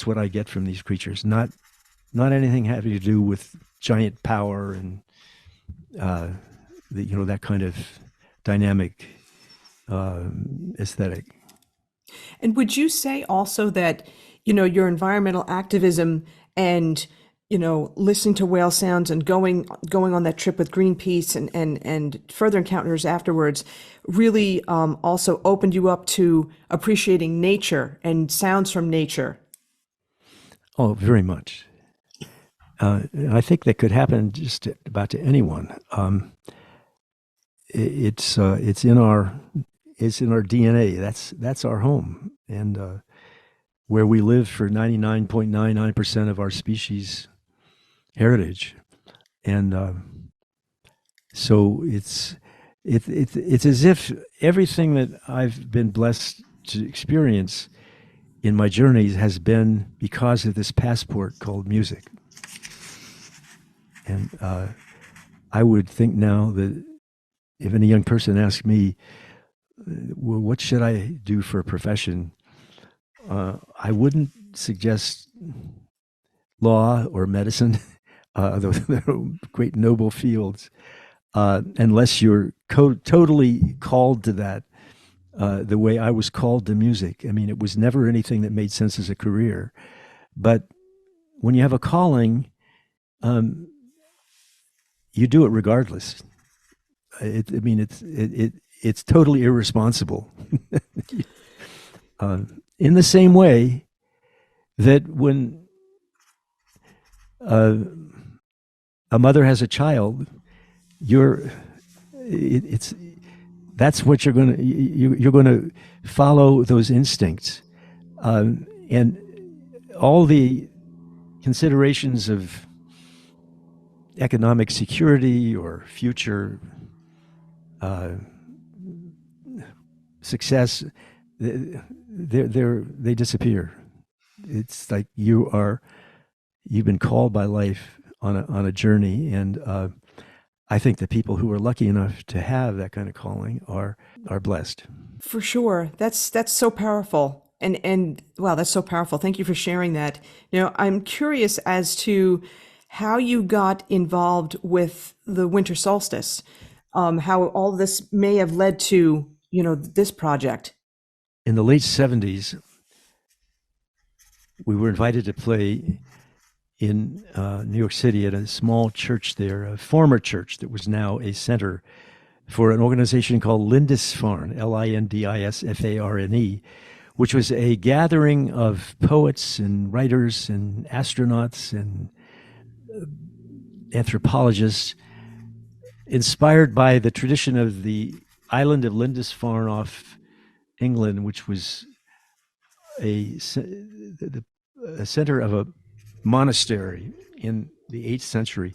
what I get from these creatures. Not anything having to do with giant power and that kind of dynamic aesthetic. And would you say also that, your environmental activism and, listening to whale sounds and going on that trip with Greenpeace and further encounters afterwards really also opened you up to appreciating nature and sounds from nature? Oh, very much. I think that could happen just about to anyone. It's in our DNA. That's our home, and where we live for 99.99% of our species heritage, and so it's as if everything that I've been blessed to experience in my journeys has been because of this passport called music. And I would think now that if any young person asked me, well, what should I do for a profession? I wouldn't suggest law or medicine, those are great noble fields, unless you're totally called to that, the way I was called to music. I mean, it was never anything that made sense as a career. But when you have a calling, you do it regardless. It's totally irresponsible. In the same way that when a mother has a child, that's what you're going to follow, those instincts, and all the considerations of economic security or future success, they disappear. It's like you've been called by life on a journey, and I think the people who are lucky enough to have that kind of calling are blessed. For sure. That's so powerful. And wow, that's so powerful. Thank you for sharing that. I'm curious as to how you got involved with the Winter Solstice, how all this may have led to, this project. In the late 70s, we were invited to play in New York City at a small church there, a former church that was now a center for an organization called Lindisfarne, Lindisfarne, which was a gathering of poets and writers and astronauts and anthropologists inspired by the tradition of the island of Lindisfarne off England, which was a center of a monastery in the 8th century,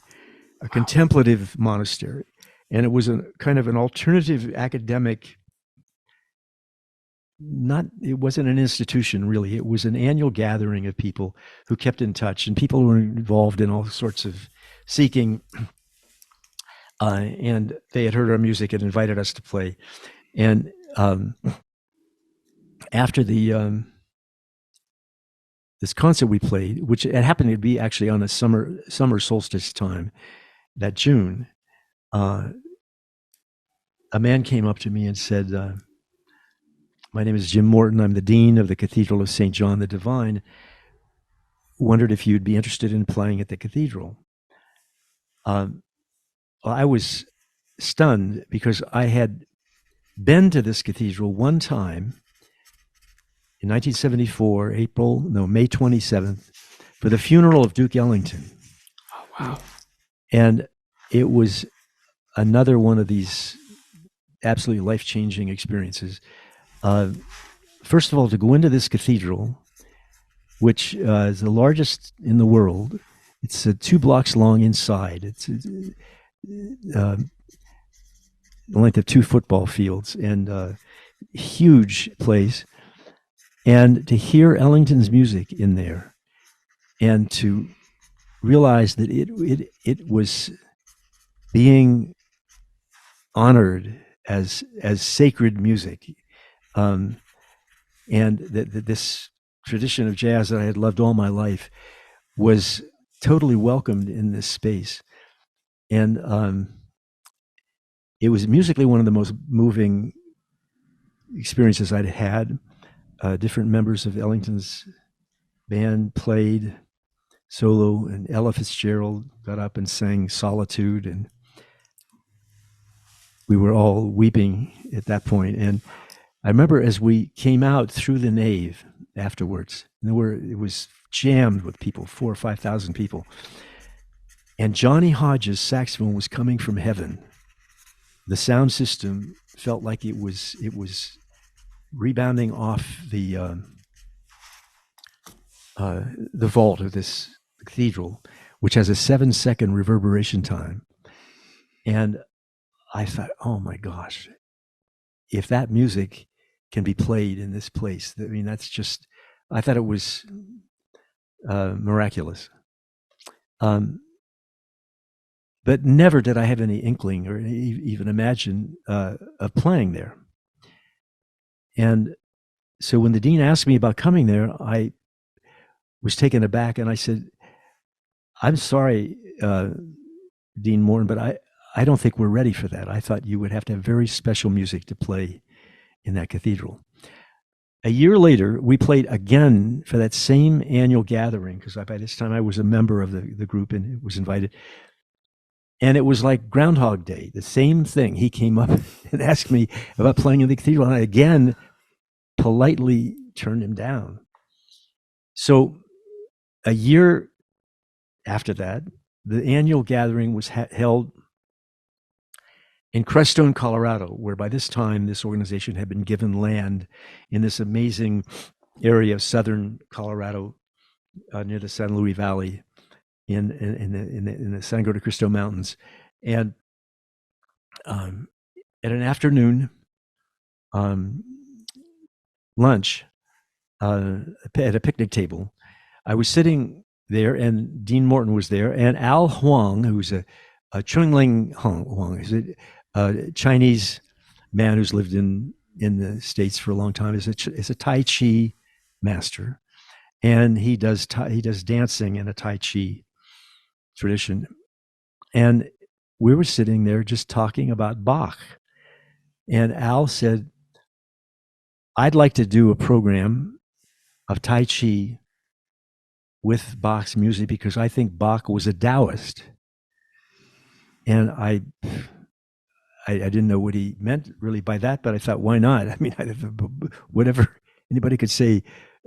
a contemplative monastery. And it was a kind of an alternative academic it wasn't an institution really. It was an annual gathering of people who kept in touch, and people who were involved in all sorts of seeking. And they had heard our music and invited us to play. And after the this concert we played, which it happened to be actually on a summer solstice time, that June, a man came up to me and said, "My name is Jim Morton. I'm the dean of the Cathedral of St. John the Divine. Wondered if you'd be interested in playing at the cathedral." I was stunned because I had been to this cathedral one time in 1974, May 27th, for the funeral of Duke Ellington. Oh, wow. And it was another one of these absolutely life-changing experiences. First of all, to go into this cathedral, which is the largest in the world. It's 2 blocks long inside. It's the length of 2 football fields, and huge place. And to hear Ellington's music in there, and to realize that it was being honored as sacred music, and that this tradition of jazz that I had loved all my life was totally welcomed in this space. And it was musically one of the most moving experiences I'd had. Different members of Ellington's band played solo, and Ella Fitzgerald got up and sang Solitude, and we were all weeping at that point. And I remember as we came out through the nave afterwards, it was jammed with people, 4,000 or 5,000 people. And Johnny Hodges' saxophone was coming from heaven. The sound system felt like it was rebounding off the vault of this cathedral, which has a 7-second reverberation time. And I thought, oh my gosh, if that music can be played in this place, I mean, that's just, I thought it was miraculous. But never did I have any inkling or even imagine of playing there. And so when the dean asked me about coming there, I was taken aback, and I said, "I'm sorry, Dean Morton, but I don't think we're ready for that. I thought you would have to have very special music to play in that cathedral." A year later, we played again for that same annual gathering, because by this time I was a member of the group and was invited. And it was like Groundhog Day, the same thing. He came up and asked me about playing in the cathedral, and I again politely turned him down. So a year after that, the annual gathering was held in Crestone, Colorado, where by this time this organization had been given land in this amazing area of southern Colorado near the San Luis Valley in the San Gabriel Cristo Mountains. And at an afternoon lunch at a picnic table, I was sitting there, and Dean Morton was there, and Al Huang, who's a Chungling Huang, is a Chinese man who's lived in the States for a long time, is a Tai Chi master, and he does dancing in a Tai Chi tradition. And we were sitting there just talking about Bach, and Al said, "I'd like to do a program of Tai Chi with Bach's music because I think Bach was a Taoist." And I didn't know what he meant really by that, but I thought, why not? I mean, whatever anybody could say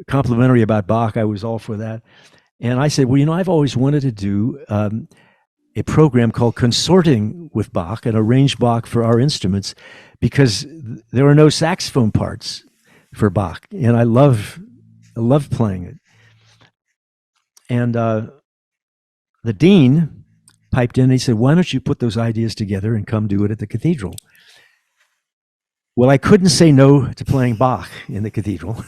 complimentary about Bach, I was all for that. And I said, well, I've always wanted to do a program called Consorting with Bach and arrange Bach for our instruments, because there are no saxophone parts for Bach, and I love playing it. And the dean piped in and he said, "Why don't you put those ideas together and come do it at the cathedral?" Well, I couldn't say no to playing Bach in the cathedral.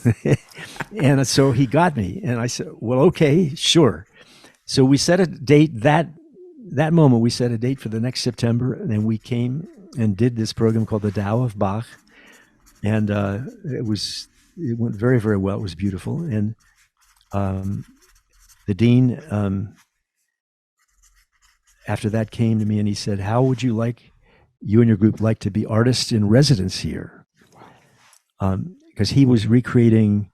And so he got me, and I said, well, okay, sure. So we set a date that moment. We set a date for the next September, and then we came and did this program called the Tao of Bach. And it went very, very well. It was beautiful. And the dean, after that, came to me and he said, how would you and your group like to be artists in residence here? Because he was recreating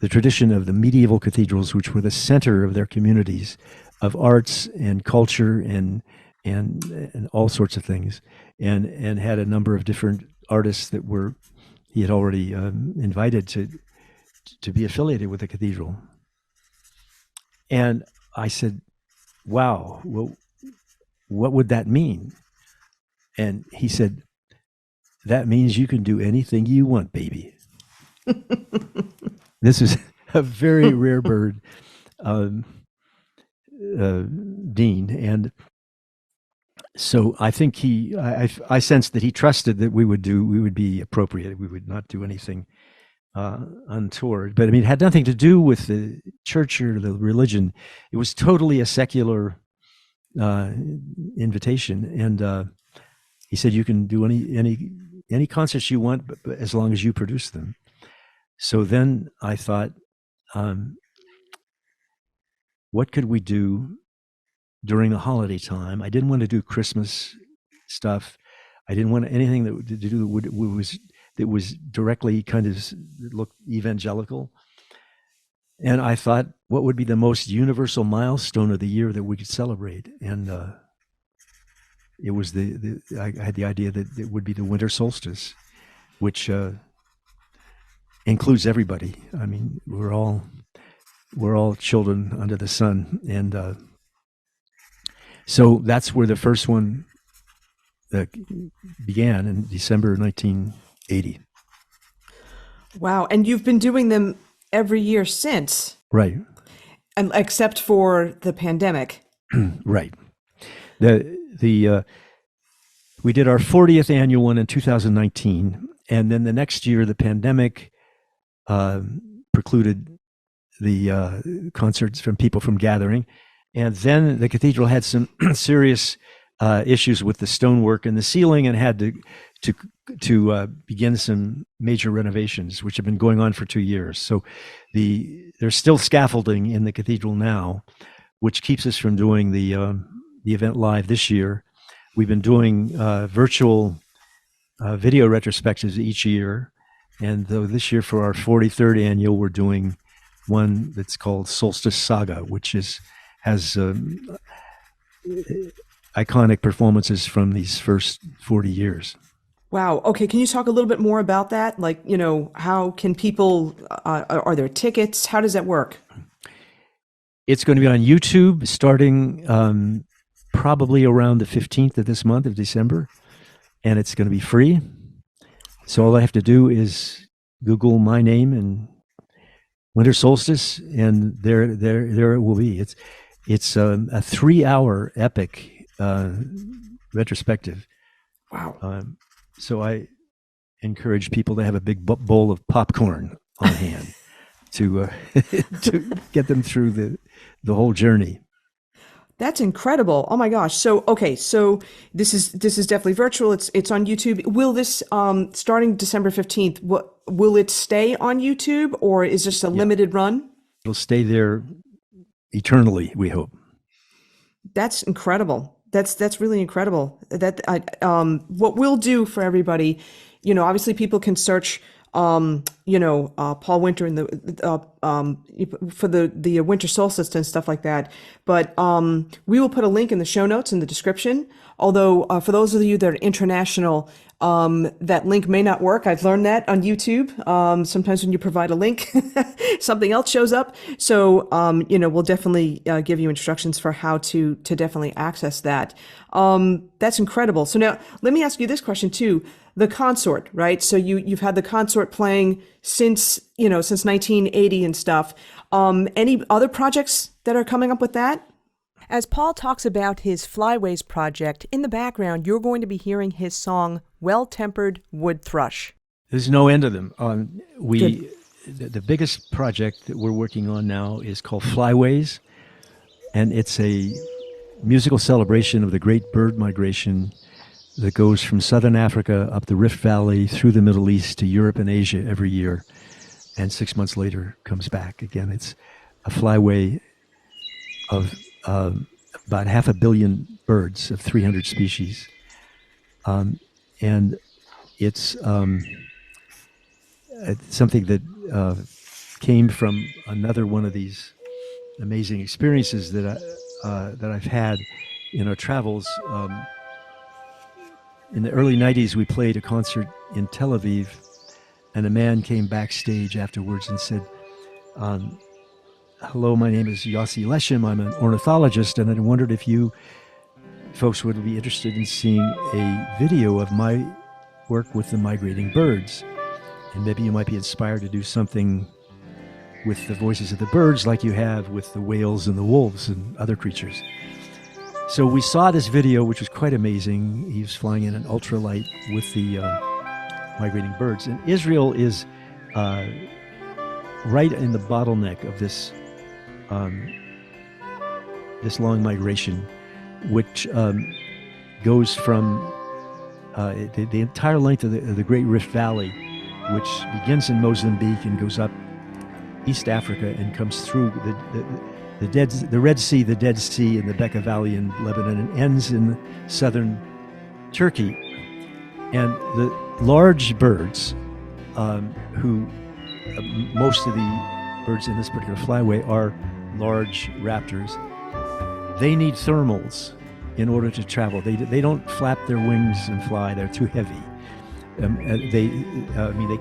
the tradition of the medieval cathedrals, which were the center of their communities, of arts and culture and all sorts of things, and had a number of different artists that he had already invited to be affiliated with the cathedral. And I said, wow, well, what would that mean? And he said, that means you can do anything you want, baby. This is a very rare bird dean. And so I think I sensed that he trusted that we would be appropriate. We would not do anything untoward. But I mean, it had nothing to do with the church or the religion. It was totally a secular invitation. And he said, you can do any concerts you want, but as long as you produce them. So then I thought, what could we do during the holiday time? I didn't want to do Christmas stuff. I didn't want anything that was directly kind of looked evangelical. And I thought, what would be the most universal milestone of the year that we could celebrate? And it was I had the idea that it would be the Winter Solstice, which includes everybody. I mean, we're all children under the sun, and so that's where the first one began in December 1980. Wow, and you've been doing them every year since, right? And except for the pandemic, right? We did our 40th annual one in 2019, and then the next year the pandemic precluded the concerts from people from gathering, and then the cathedral had some serious issues with the stonework and the ceiling, and had to begin some major renovations, which have been going on for 2 years. So there's still scaffolding in the cathedral now, which keeps us from doing the event live this year. We've been doing virtual video retrospectives each year, and though this year for our 43rd annual, we're doing one that's called Solstice Saga, which has iconic performances from these first 40 years. Wow. Okay. Can you talk a little bit more about that? Like, how can people, are there tickets? How does that work? It's going to be on YouTube starting probably around the 15th of this month of December, and it's going to be free. So all I have to do is Google my name and Winter Solstice, and there it will be. It's a 3-hour epic retrospective. Wow. So I encourage people to have a big bowl of popcorn on hand to get them through the whole journey. That's incredible. Oh my gosh. So, okay. So this is definitely virtual. It's on YouTube. Will this, starting December 15th, will it stay on YouTube, or is this a limited run? It'll stay there eternally, we hope. That's incredible. That's really incredible. What we'll do for everybody, obviously people can search, Paul Winter in for the Winter Solstice and stuff like that. But we will put a link in the show notes in the description. Although for those of you that are international, that link may not work. I've learned that on YouTube. Sometimes when you provide a link, something else shows up. So, we'll definitely give you instructions for how to definitely access that. That's incredible. So now let me ask you this question too. The Consort, right? So you've had the Consort playing since 1980 and stuff. Any other projects that are coming up with that? As Paul talks about his Flyways project, in the background, you're going to be hearing his song, Well-Tempered Wood Thrush. There's no end to them. The biggest project that we're working on now is called Flyways, and it's a musical celebration of the great bird migration that goes from southern Africa up the Rift Valley through the Middle East to Europe and Asia every year, and 6 months later comes back again. It's a flyway of about 500 million birds of 300 species, and it's something that came from another one of these amazing experiences that I've had in our travels. In the early 90s, we played a concert in Tel Aviv, and a man came backstage afterwards and said, hello, my name is Yossi Leshem. I'm an ornithologist, and I wondered if you folks would be interested in seeing a video of my work with the migrating birds. And maybe you might be inspired to do something with the voices of the birds like you have with the whales and the wolves and other creatures. So we saw this video, which was quite amazing. He was flying in an ultralight with the migrating birds. And Israel is right in the bottleneck of this this long migration, which goes from the entire length of the Great Rift Valley, which begins in Mozambique and goes up East Africa and comes through the Red Sea, the Dead Sea, and the Bekaa Valley in Lebanon, and ends in southern Turkey. And the large birds, who most of the birds in this particular flyway are large raptors, they need thermals in order to travel. They don't flap their wings and fly; they're too heavy. They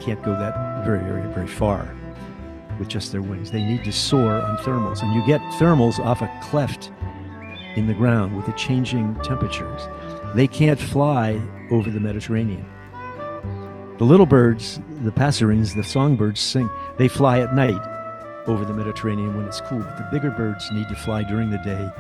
can't go that very far with just their wings. They need to soar on thermals, and you get thermals off a cleft in the ground with the changing temperatures. They can't fly over the Mediterranean. The little birds, the passerines, the songbirds sing. They fly at night over the Mediterranean when it's cool, but the bigger birds need to fly during the day,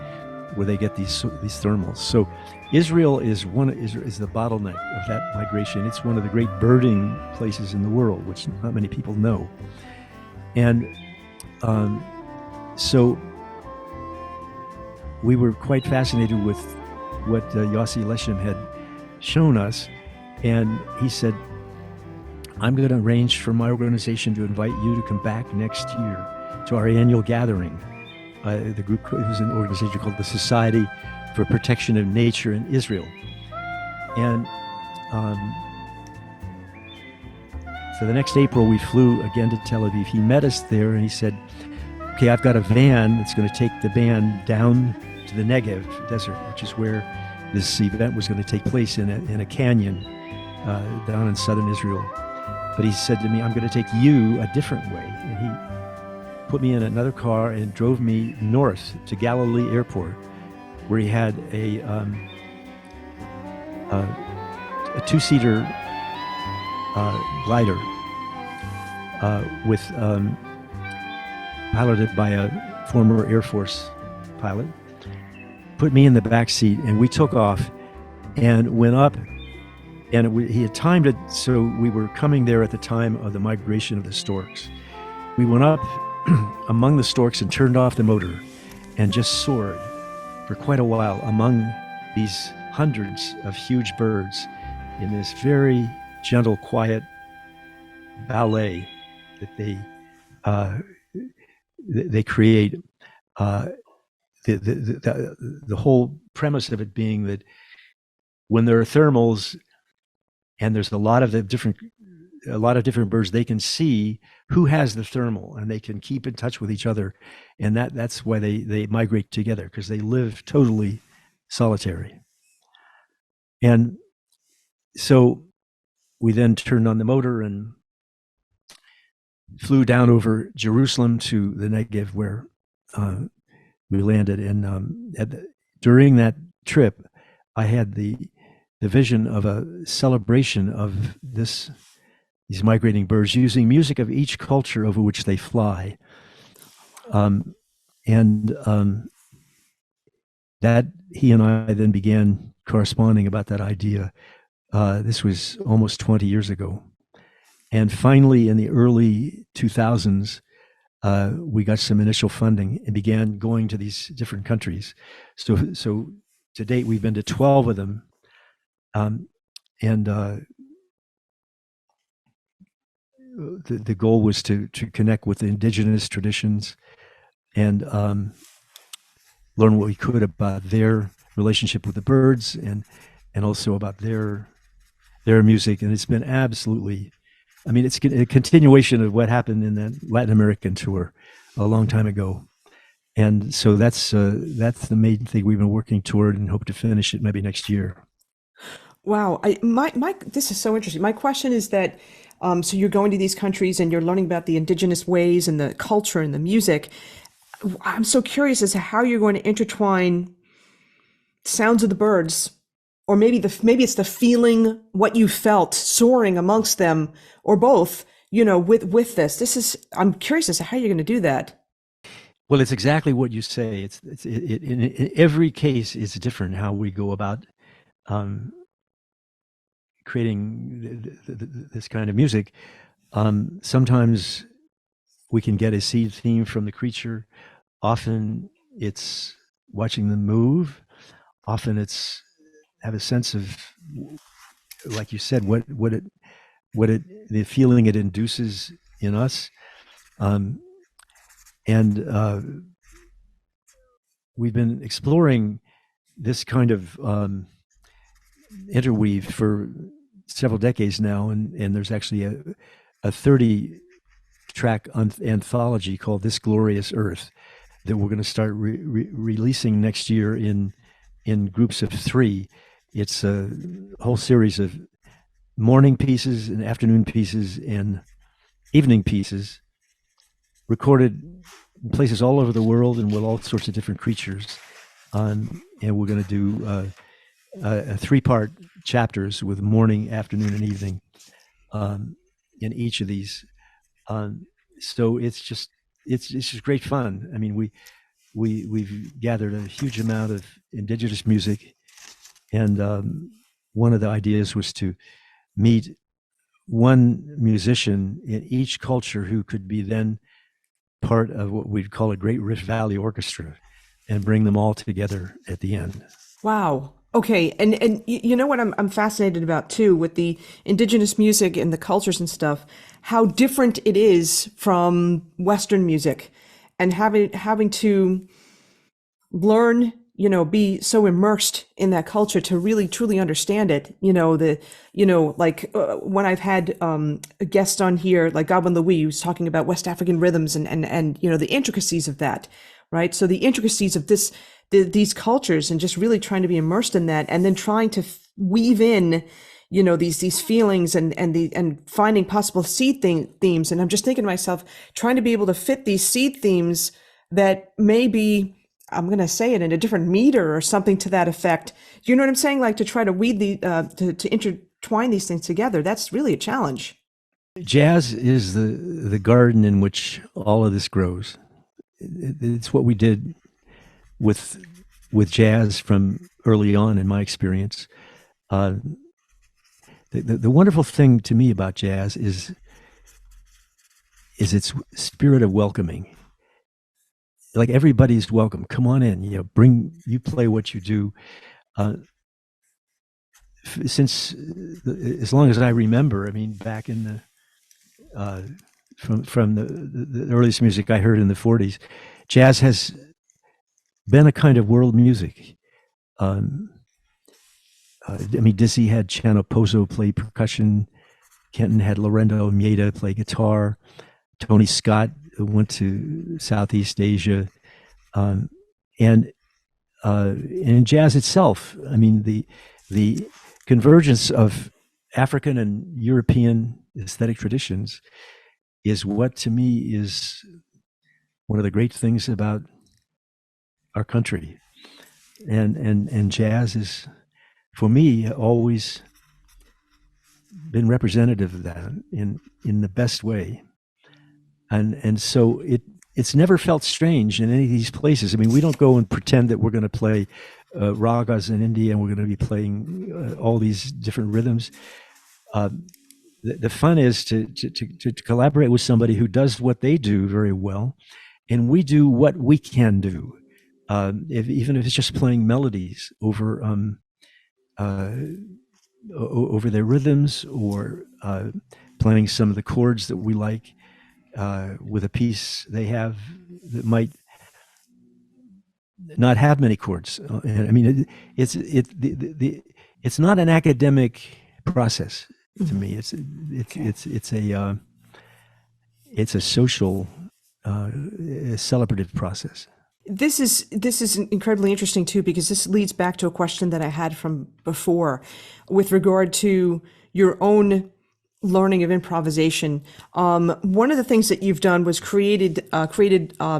where they get these thermals. So Israel is the bottleneck of that migration. It's one of the great birding places in the world, which not many people know. And so we were quite fascinated with what Yossi Leshem had shown us. And he said, I'm going to arrange for my organization to invite you to come back next year to our annual gathering. The group was an organization called the Society for Protection of Nature in Israel. And so the next April, we flew again to Tel Aviv. He met us there and he said, okay, I've got a van that's going to take the band down to the Negev desert, which is where this event was going to take place in a canyon down in southern Israel. But he said to me, I'm going to take you a different way. And he put me in another car and drove me north to Galilee Airport, where he had a two-seater glider piloted by a former Air Force pilot. Put me in the back seat, and we took off and went up. And he had timed it so we were coming there at the time of the migration of the storks. We went up among the storks and turned off the motor and just soared for quite a while among these hundreds of huge birds in this very gentle, quiet ballet that they create. The whole premise of it being that when there are thermals and there's a lot of different birds, they can see who has the thermal and they can keep in touch with each other, and that's why they migrate together, because they live totally solitary. And so we then turned on the motor and flew down over Jerusalem to the Negev, where we landed. And during that trip, I had the vision of a celebration of these migrating birds using music of each culture over which they fly. that he and I then began corresponding about that idea. This was almost 20 years ago. And finally, in the early 2000s, we got some initial funding and began going to these different countries. So to date, we've been to 12 of them. The goal was to connect with the indigenous traditions and learn what we could about their relationship with the birds and also about their music. And it's been absolutely, I mean, it's a continuation of what happened in that Latin American tour a long time ago. And so that's the main thing we've been working toward and hope to finish it maybe next year. Wow. This is so interesting. My question is that, so you're going to these countries and you're learning about the indigenous ways and the culture and the music. I'm so curious as to how you're going to intertwine sounds of the birds, or maybe it's the feeling, what you felt soaring amongst them, or both, with this. I'm curious as to how you're going to do that. Well, it's exactly what you say. In every case, it's different how we go about creating this kind of music. Sometimes we can get a seed theme from the creature. Often it's watching them move. Often it's have a sense of, like you said, the feeling it induces in us. We've been exploring this kind of interweave for several decades now, and there's actually a 30-track anthology called This Glorious Earth that we're going to start releasing next year in groups of 3. It's a whole series of morning pieces and afternoon pieces and evening pieces recorded in places all over the world and with all sorts of different creatures. And we're going to do a 3-part chapters with morning, afternoon, and evening in each of these. So it's just great fun. I mean, we've gathered a huge amount of indigenous music, and one of the ideas was to meet one musician in each culture who could be then part of what we'd call a Great Rift Valley Orchestra, and bring them all together at the end. Wow. Okay. And you know what I'm fascinated about too, with the indigenous music and the cultures and stuff, how different it is from Western music, and having to learn, be so immersed in that culture to really truly understand it. When I've had a guest on here, like Godwin Louis, who's talking about West African rhythms and the intricacies of that, right? So the intricacies of these cultures, and just really trying to be immersed in that, and then trying to weave in, these feelings and finding possible seed themes. And I'm just thinking to myself, trying to be able to fit these seed themes that maybe, I'm going to say it in a different meter or something to that effect. You know what I'm saying? Like to try to weave to intertwine these things together. That's really a challenge. Jazz is the garden in which all of this grows. It's what we did with jazz from early on, in my experience. The wonderful thing to me about jazz is its spirit of welcoming. Like, everybody's welcome. Come on in. You play what you do. Since as long as I remember, I mean, back in the from the earliest music I heard in the 40s, jazz has been a kind of world music. I mean, Dizzy had Chano Pozo play percussion. Kenton had Lorenzo Mieda play guitar. Tony Scott went to Southeast Asia, and in jazz itself, I mean, the convergence of African and European aesthetic traditions is what, to me, is one of the great things about our country, and jazz is, for me, always been representative of that in the best way. And so it's never felt strange in any of these places. I mean, we don't go and pretend that we're going to play ragas in India and we're going to be playing all these different rhythms. The fun is to collaborate with somebody who does what they do very well, and we do what we can do. Even if it's just playing melodies over their rhythms, or playing some of the chords that we like with a piece they have that might not have many chords. I mean, it's not an academic process to me. It's a social, celebrative process. This is incredibly interesting too, because this leads back to a question that I had from before with regard to your own learning of improvisation. One of the things that you've done was created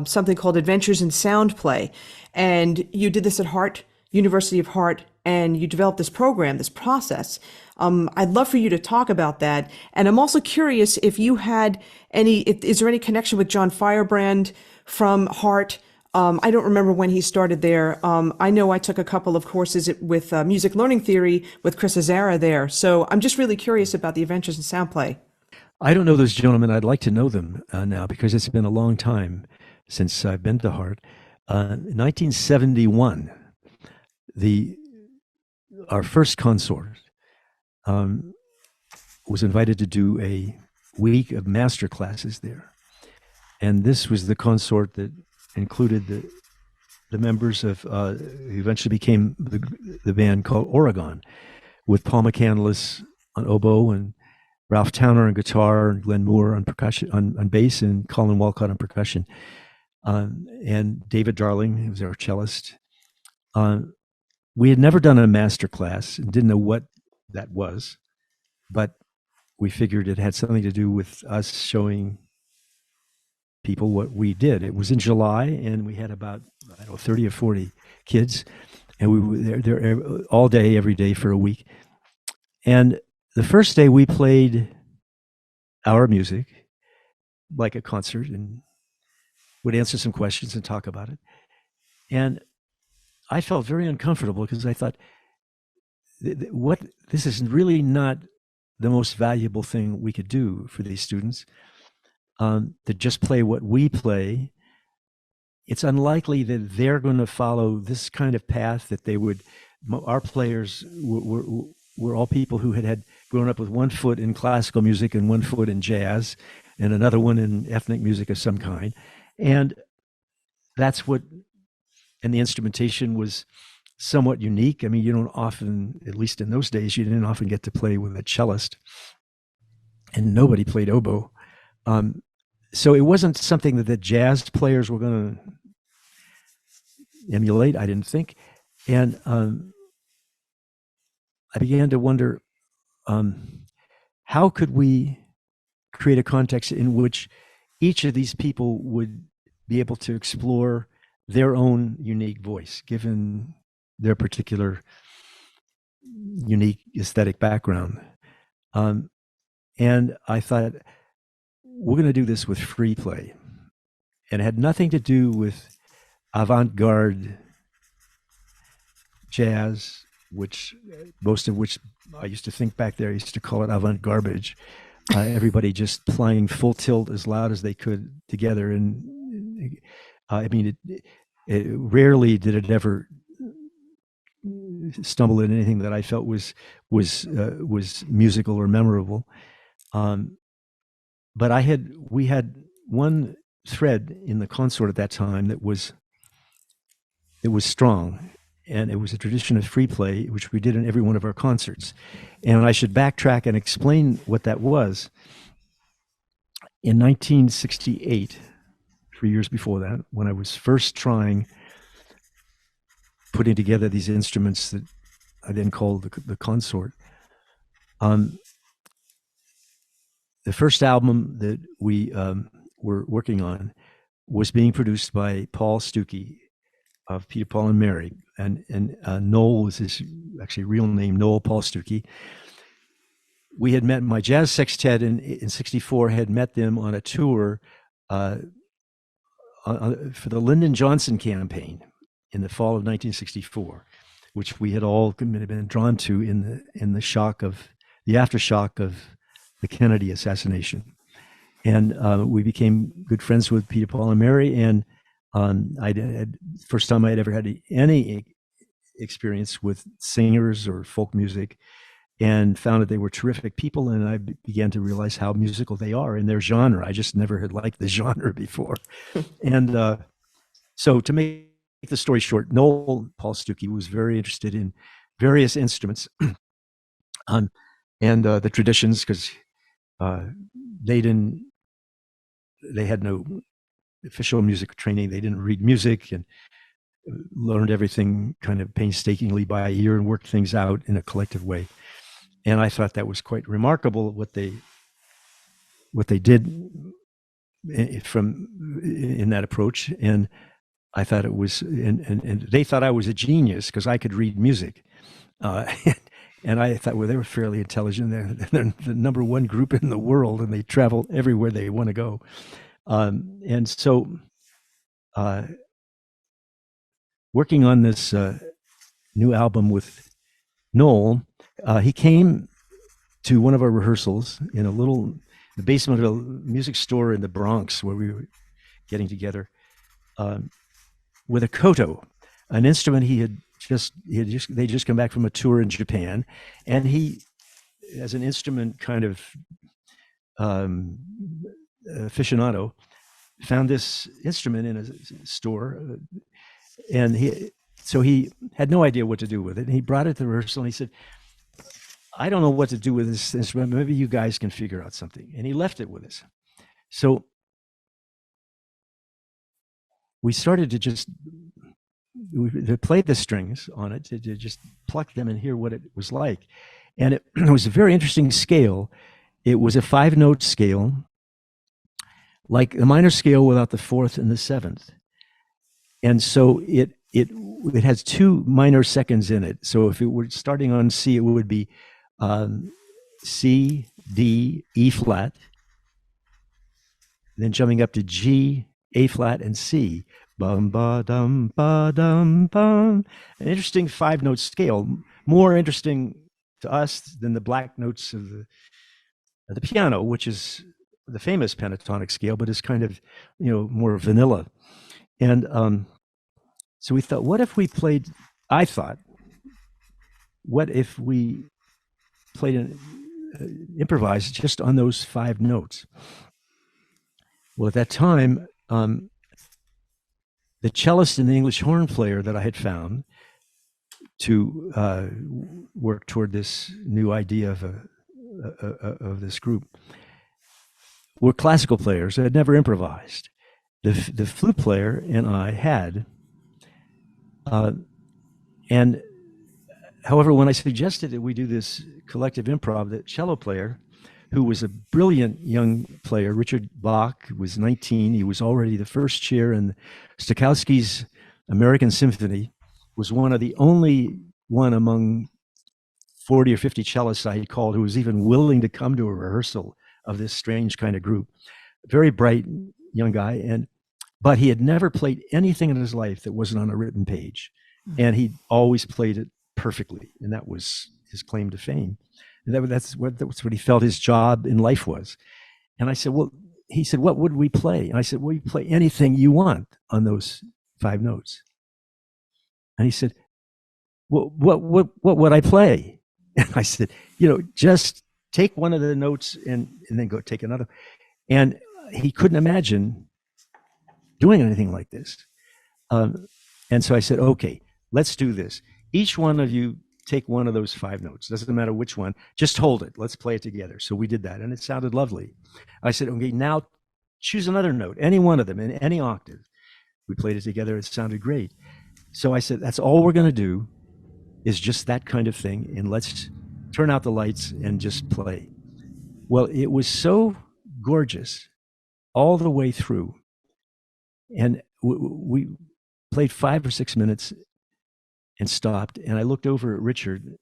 something called Adventures in SoundPlay, and you did this at Hart, University of Hart, and you developed this program, this process. I'd love for you to talk about that. And I'm also curious if you had is there any connection with John Firebrand from Hart? I don't remember when he started there. I know I took a couple of courses with music learning theory with Chris Azara there. So I'm just really curious about the Adventures in Soundplay. I don't know those gentlemen. I'd like to know them now, because it's been a long time since I've been to Hart. 1971, our first consort was invited to do a week of master classes there. And this was the consort that included the members of who eventually became the band called Oregon, with Paul McCandless on oboe and Ralph Towner on guitar and Glenn Moore on percussion, on bass, and Colin Walcott on percussion, and David Darling, who was our cellist. We had never done a master class and didn't know what that was, but we figured it had something to do with us showing people what we did. It was in July, and we had about 30 or 40 kids, and we were there all day, every day for a week. And the first day we played our music like a concert and would answer some questions and talk about it. And I felt very uncomfortable, because I thought, this is really not the most valuable thing we could do for these students. To just play what we play. It's unlikely that they're going to follow this kind of path that they would. Our players were all people who had grown up with one foot in classical music and one foot in jazz and another one in ethnic music of some kind. And that's what, and the instrumentation was somewhat unique. I mean, you don't often, at least in those days, you didn't often get to play with a cellist, and nobody played oboe. So it wasn't something that the jazz players were going to emulate, I didn't think. And I began to wonder, how could we create a context in which each of these people would be able to explore their own unique voice, given their particular unique aesthetic background. And I thought, we're going to do this with free play. And it had nothing to do with avant-garde jazz, which most of which I used to think back there, I used to call it avant-garbage. Everybody just playing full tilt as loud as they could together. And I mean, it rarely did it ever stumble in anything that I felt was musical or memorable. But we had one thread in the consort at that time that was strong, and it was a tradition of free play, which we did in every one of our concerts. And I should backtrack and explain what that was. In 1968, 3 years before that, when I was first putting together these instruments that I then called the consort, the first album that we were working on was being produced by Paul Stuckey of Peter, Paul and Mary, and Noel was his actually real name, Noel Paul Stuckey. We had met, my jazz sextet in '64 had met them on a tour for the Lyndon Johnson campaign in the fall of 1964, which we had all been drawn to in the aftershock of the Kennedy assassination. And we became good friends with Peter, Paul, and Mary. And first time I had ever had any experience with singers or folk music, and found that they were terrific people. And I began to realize how musical they are in their genre. I just never had liked the genre before. And so to make the story short, Noel Paul Stuckey was very interested in various instruments and the traditions, because they had no official music training. They didn't read music and learned everything kind of painstakingly by ear and worked things out in a collective way. And I thought that was quite remarkable what they did in that approach. And I thought it was, and they thought I was a genius because I could read music. And I thought, well, they were fairly intelligent. They're the number one group in the world, and they travel everywhere they want to go. And so working on this new album with Noel, he came to one of our rehearsals in the basement of a music store in the Bronx where we were getting together with a koto, an instrument they just come back from a tour in Japan, and he, as an instrument kind of aficionado, found this instrument in a store, and he had no idea what to do with it. And he brought it to the rehearsal, and he said, "I don't know what to do with this instrument. Maybe you guys can figure out something." And he left it with us. So we started to play the strings on it, to just pluck them and hear what it was like. And it was a very interesting scale. It was a 5-note scale, like a minor scale without the 4th and the 7th. And so it has 2 minor seconds in it. So if it were starting on C, it would be C, D, E flat, then jumping up to G, A flat, and C. Bum ba dum ba dum bum. An interesting 5-note scale, more interesting to us than the black notes of the piano, which is the famous pentatonic scale, but is kind of, more vanilla. And so we thought, what if we played and improvised just on those 5 notes? Well, at that time, the cellist and the English horn player that I had found to work toward this new idea of this group were classical players that had never improvised. The flute player and I had, and however, when I suggested that we do this collective improv, the cello player, who was a brilliant young player, Richard Bach, was 19. He was already the first chair in Stokowski's American Symphony, was one of the only one among 40 or 50 cellists I had called who was even willing to come to a rehearsal of this strange kind of group. Very bright young guy, but he had never played anything in his life that wasn't on a written page. And he always played it perfectly, and that was his claim to fame. And that's what he felt his job in life was. And I said, well, he said, what would we play? And I said, well, you play anything you want on those 5 notes. And he said, well, what would I play? And I said, just take one of the notes and then go take another. And he couldn't imagine doing anything like this. And so I said, okay, let's do this. Each one of you take one of those 5 notes. Doesn't matter which one. Just hold it. Let's play it together. So we did that, and it sounded lovely. I said, okay, now choose another note, any one of them in any octave. We played it together. It sounded great. So I said, that's all we're going to do is just that kind of thing, and let's turn out the lights and just play. Well, it was so gorgeous all the way through. And we played 5 or 6 minutes and stopped, and I looked over at Richard.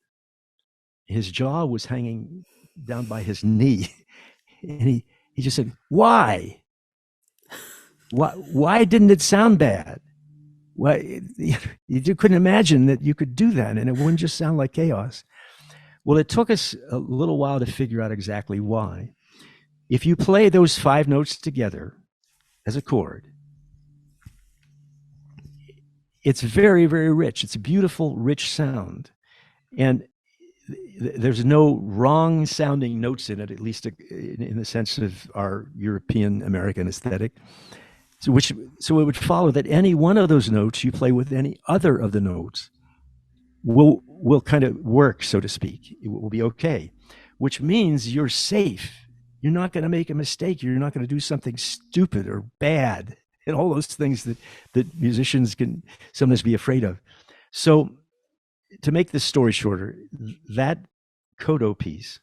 His jaw was hanging down by his knee, and he just said, "Why?" Why didn't it sound bad? Why you couldn't imagine that you could do that and it wouldn't just sound like chaos. Well, it took us a little while to figure out exactly why. If you play those 5 notes together as a chord, it's very, very rich. It's a beautiful, rich sound. And there's no wrong sounding notes in it, at least in the sense of our European American aesthetic. So it would follow that any one of those notes you play with any other of the notes will kind of work, so to speak. It will be okay, which means you're safe. You're not going to make a mistake. You're not going to do something stupid or bad, and all those things that musicians can sometimes be afraid of. So to make this story shorter, that coda piece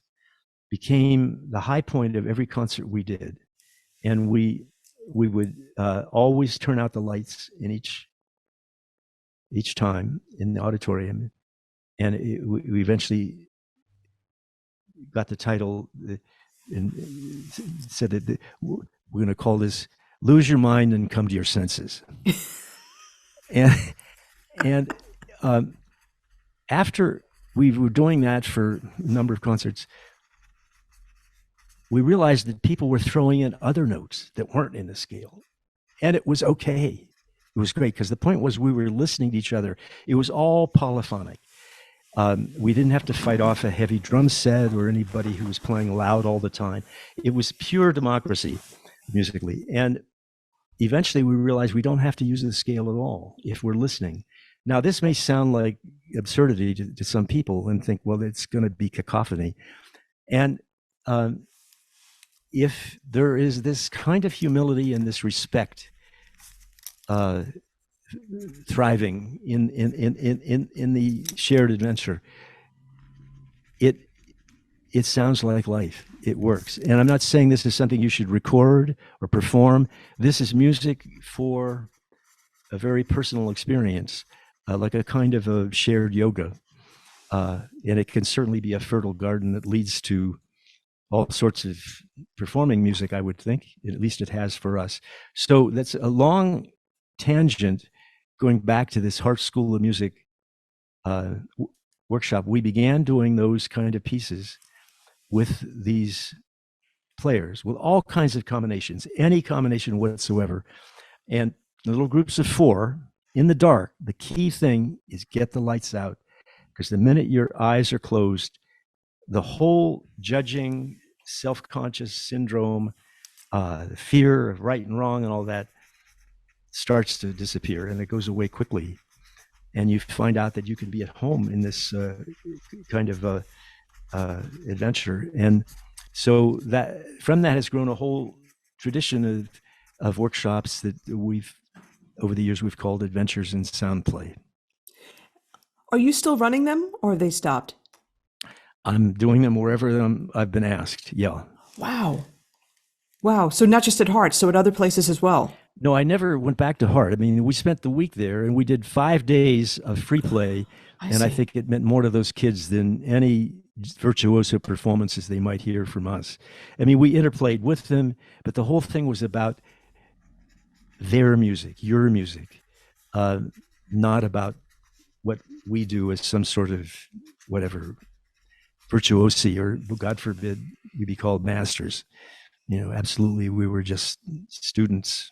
became the high point of every concert we did. And we would always turn out the lights in each time in the auditorium. And we eventually got the title and said that we're going to call this Lose Your Mind and Come to Your Senses. and after we were doing that for a number of concerts, we realized that people were throwing in other notes that weren't in the scale. And it was okay. It was great because the point was we were listening to each other. It was all polyphonic. We didn't have to fight off a heavy drum set or anybody who was playing loud all the time. It was pure democracy musically. And eventually we realized we don't have to use the scale at all if we're listening. Now, this may sound like absurdity to some people and think, well, it's going to be cacophony. And if there is this kind of humility and this respect thriving in the shared adventure, it sounds like life. It works. And I'm not saying this is something you should record or perform. This is music for a very personal experience, like a kind of a shared yoga. And it can certainly be a fertile garden that leads to all sorts of performing music, I would think. At least it has for us. So that's a long tangent going back to this Hart School of Music workshop. We began doing those kind of pieces with these players, with all kinds of combinations, any combination whatsoever. And little groups of 4 in the dark. The key thing is get the lights out, because the minute your eyes are closed, the whole judging, self-conscious syndrome, the fear of right and wrong and all that starts to disappear, and it goes away quickly. And you find out that you can be at home in this kind of adventure. And so that from that has grown a whole tradition of workshops that over the years we've called Adventures in SoundPlay. Are you still running them, or have they stopped? I'm doing them wherever I've been asked. Yeah. Wow. So not just at Hart, so at other places as well. No, I never went back to Hart. I mean, we spent the week there and we did 5 days of free play. I think it meant more to those kids than any virtuoso performances they might hear from us. I mean, we interplayed with them, but the whole thing was about their music, your music, not about what we do as some sort of whatever virtuosi, or God forbid we be called masters. Absolutely, we were just students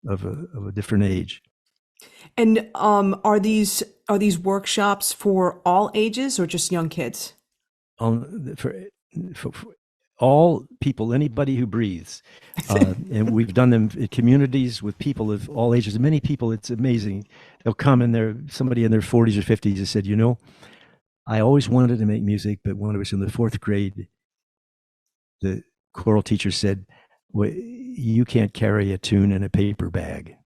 of a different age. And are these workshops for all ages or just young kids? For all people, anybody who breathes. And we've done them in communities with people of all ages. Many people, it's amazing. They'll come and somebody in their 40s or 50s has said, I always wanted to make music, but when I was in the 4th grade, the choral teacher said, well, you can't carry a tune in a paper bag.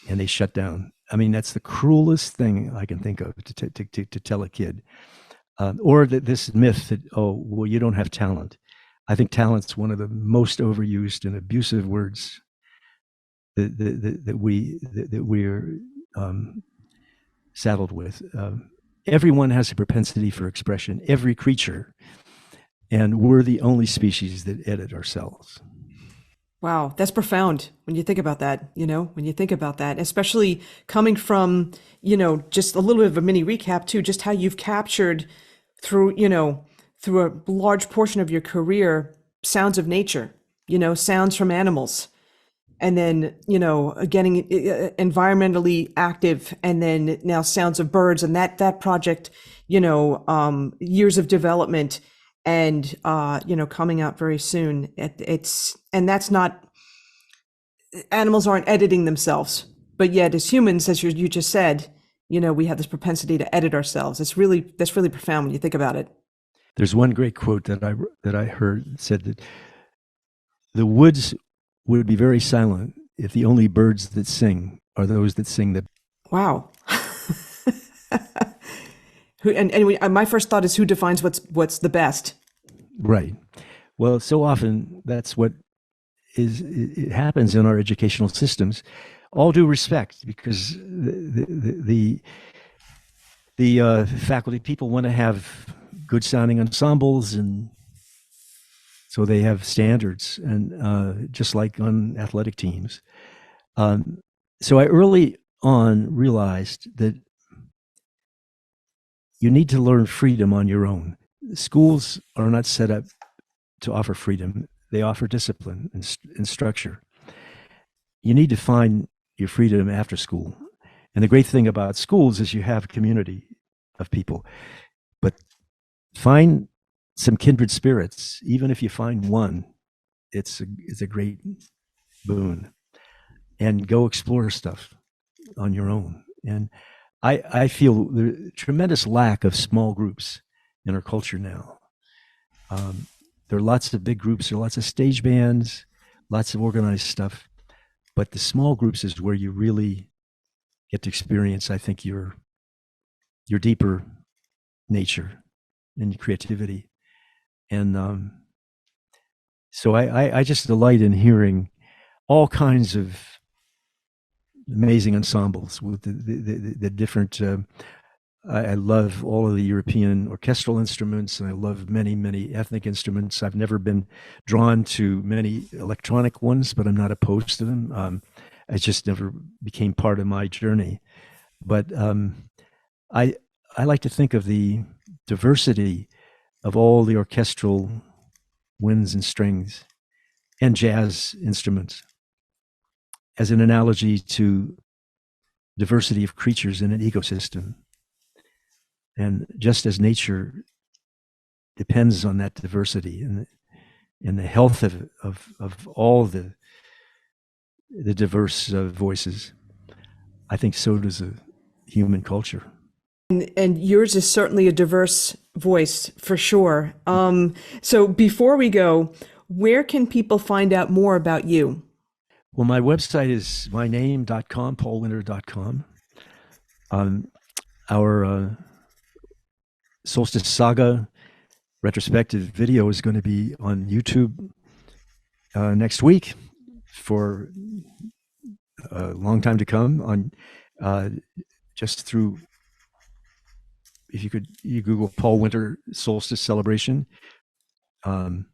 And they shut down. I mean, that's the cruelest thing I can think of to tell a kid. Or this myth that, you don't have talent. I think talent's one of the most overused and abusive words that we're saddled with. Everyone has a propensity for expression, every creature, and we're the only species that edit ourselves. Wow, that's profound when you think about that, when you think about that, especially coming from, just a little bit of a mini recap too, just how you've captured through, through a large portion of your career, sounds of nature, sounds from animals, and then, getting environmentally active, and then now sounds of birds, and that project, years of development, and coming out very soon. And that's not, animals aren't editing themselves, but yet as humans, as you just said, we have this propensity to edit ourselves. That's really profound when you think about it. There's one great quote that I heard said that the woods would be very silent if the only birds that sing are those that sing the. Wow. My first thought is, who defines what's the best? Right. Well, so often that's what it happens in our educational systems. All due respect, because the faculty people want to have good sounding ensembles, and so they have standards, and just like on athletic teams. So I early on realized that you need to learn freedom on your own. Schools are not set up to offer freedom. They offer discipline and structure. You need to find your freedom after school. And the great thing about schools is you have a community of people. But find some kindred spirits. Even if you find one, it's a great boon. And go explore stuff on your own. And I feel the tremendous lack of small groups in our culture now. There are lots of big groups, there are lots of stage bands, lots of organized stuff, but the small groups is where you really get to experience, I think, your deeper nature and your creativity. And so I just delight in hearing all kinds of amazing ensembles with the different. I love all of the European orchestral instruments, and I love many, many ethnic instruments. I've never been drawn to many electronic ones, but I'm not opposed to them. It just never became part of my journey. But I like to think of the diversity of all the orchestral winds and strings and jazz instruments as an analogy to diversity of creatures in an ecosystem. And just as nature depends on that diversity and the health of all the diverse voices, I think so does a human culture. And yours is certainly a diverse voice, for sure. So before we go, where can people find out more about you? Well, my website is myname.com, paulwinter.com. Our Solstice Saga retrospective video is going to be on YouTube next week for a long time to come, on just through, if you Google Paul Winter Solstice Celebration, and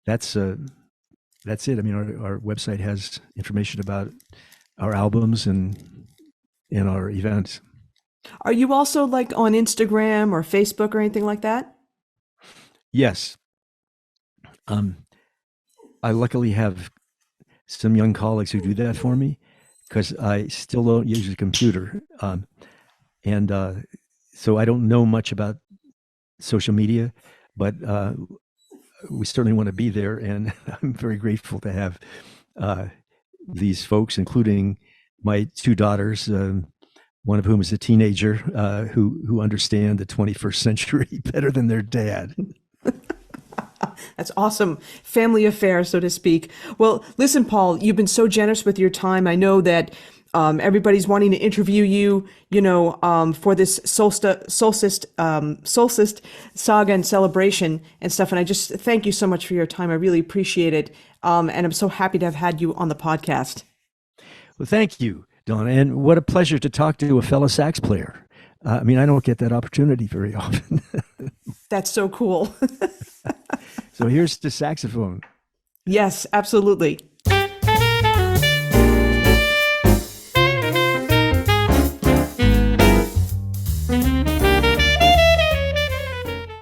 that's it. I mean, our website has information about our albums and our events. Are you also like on Instagram or Facebook or anything like that? Yes. I luckily have some young colleagues who do that for me, because I still don't use a computer. And so I don't know much about social media, but we certainly want to be there. And I'm very grateful to have these folks, including my two daughters, one of whom is a teenager, who understand the 21st century better than their dad. That's awesome. Family affair, so to speak. Well, listen, Paul, you've been so generous with your time. I know that everybody's wanting to interview you, for this solstice saga and celebration and stuff. And I just thank you so much for your time. I really appreciate it. And I'm so happy to have had you on the podcast. Well, thank you, Donna. And what a pleasure to talk to a fellow sax player. I mean, I don't get that opportunity very often. That's so cool. So here's the saxophone. Yes, absolutely.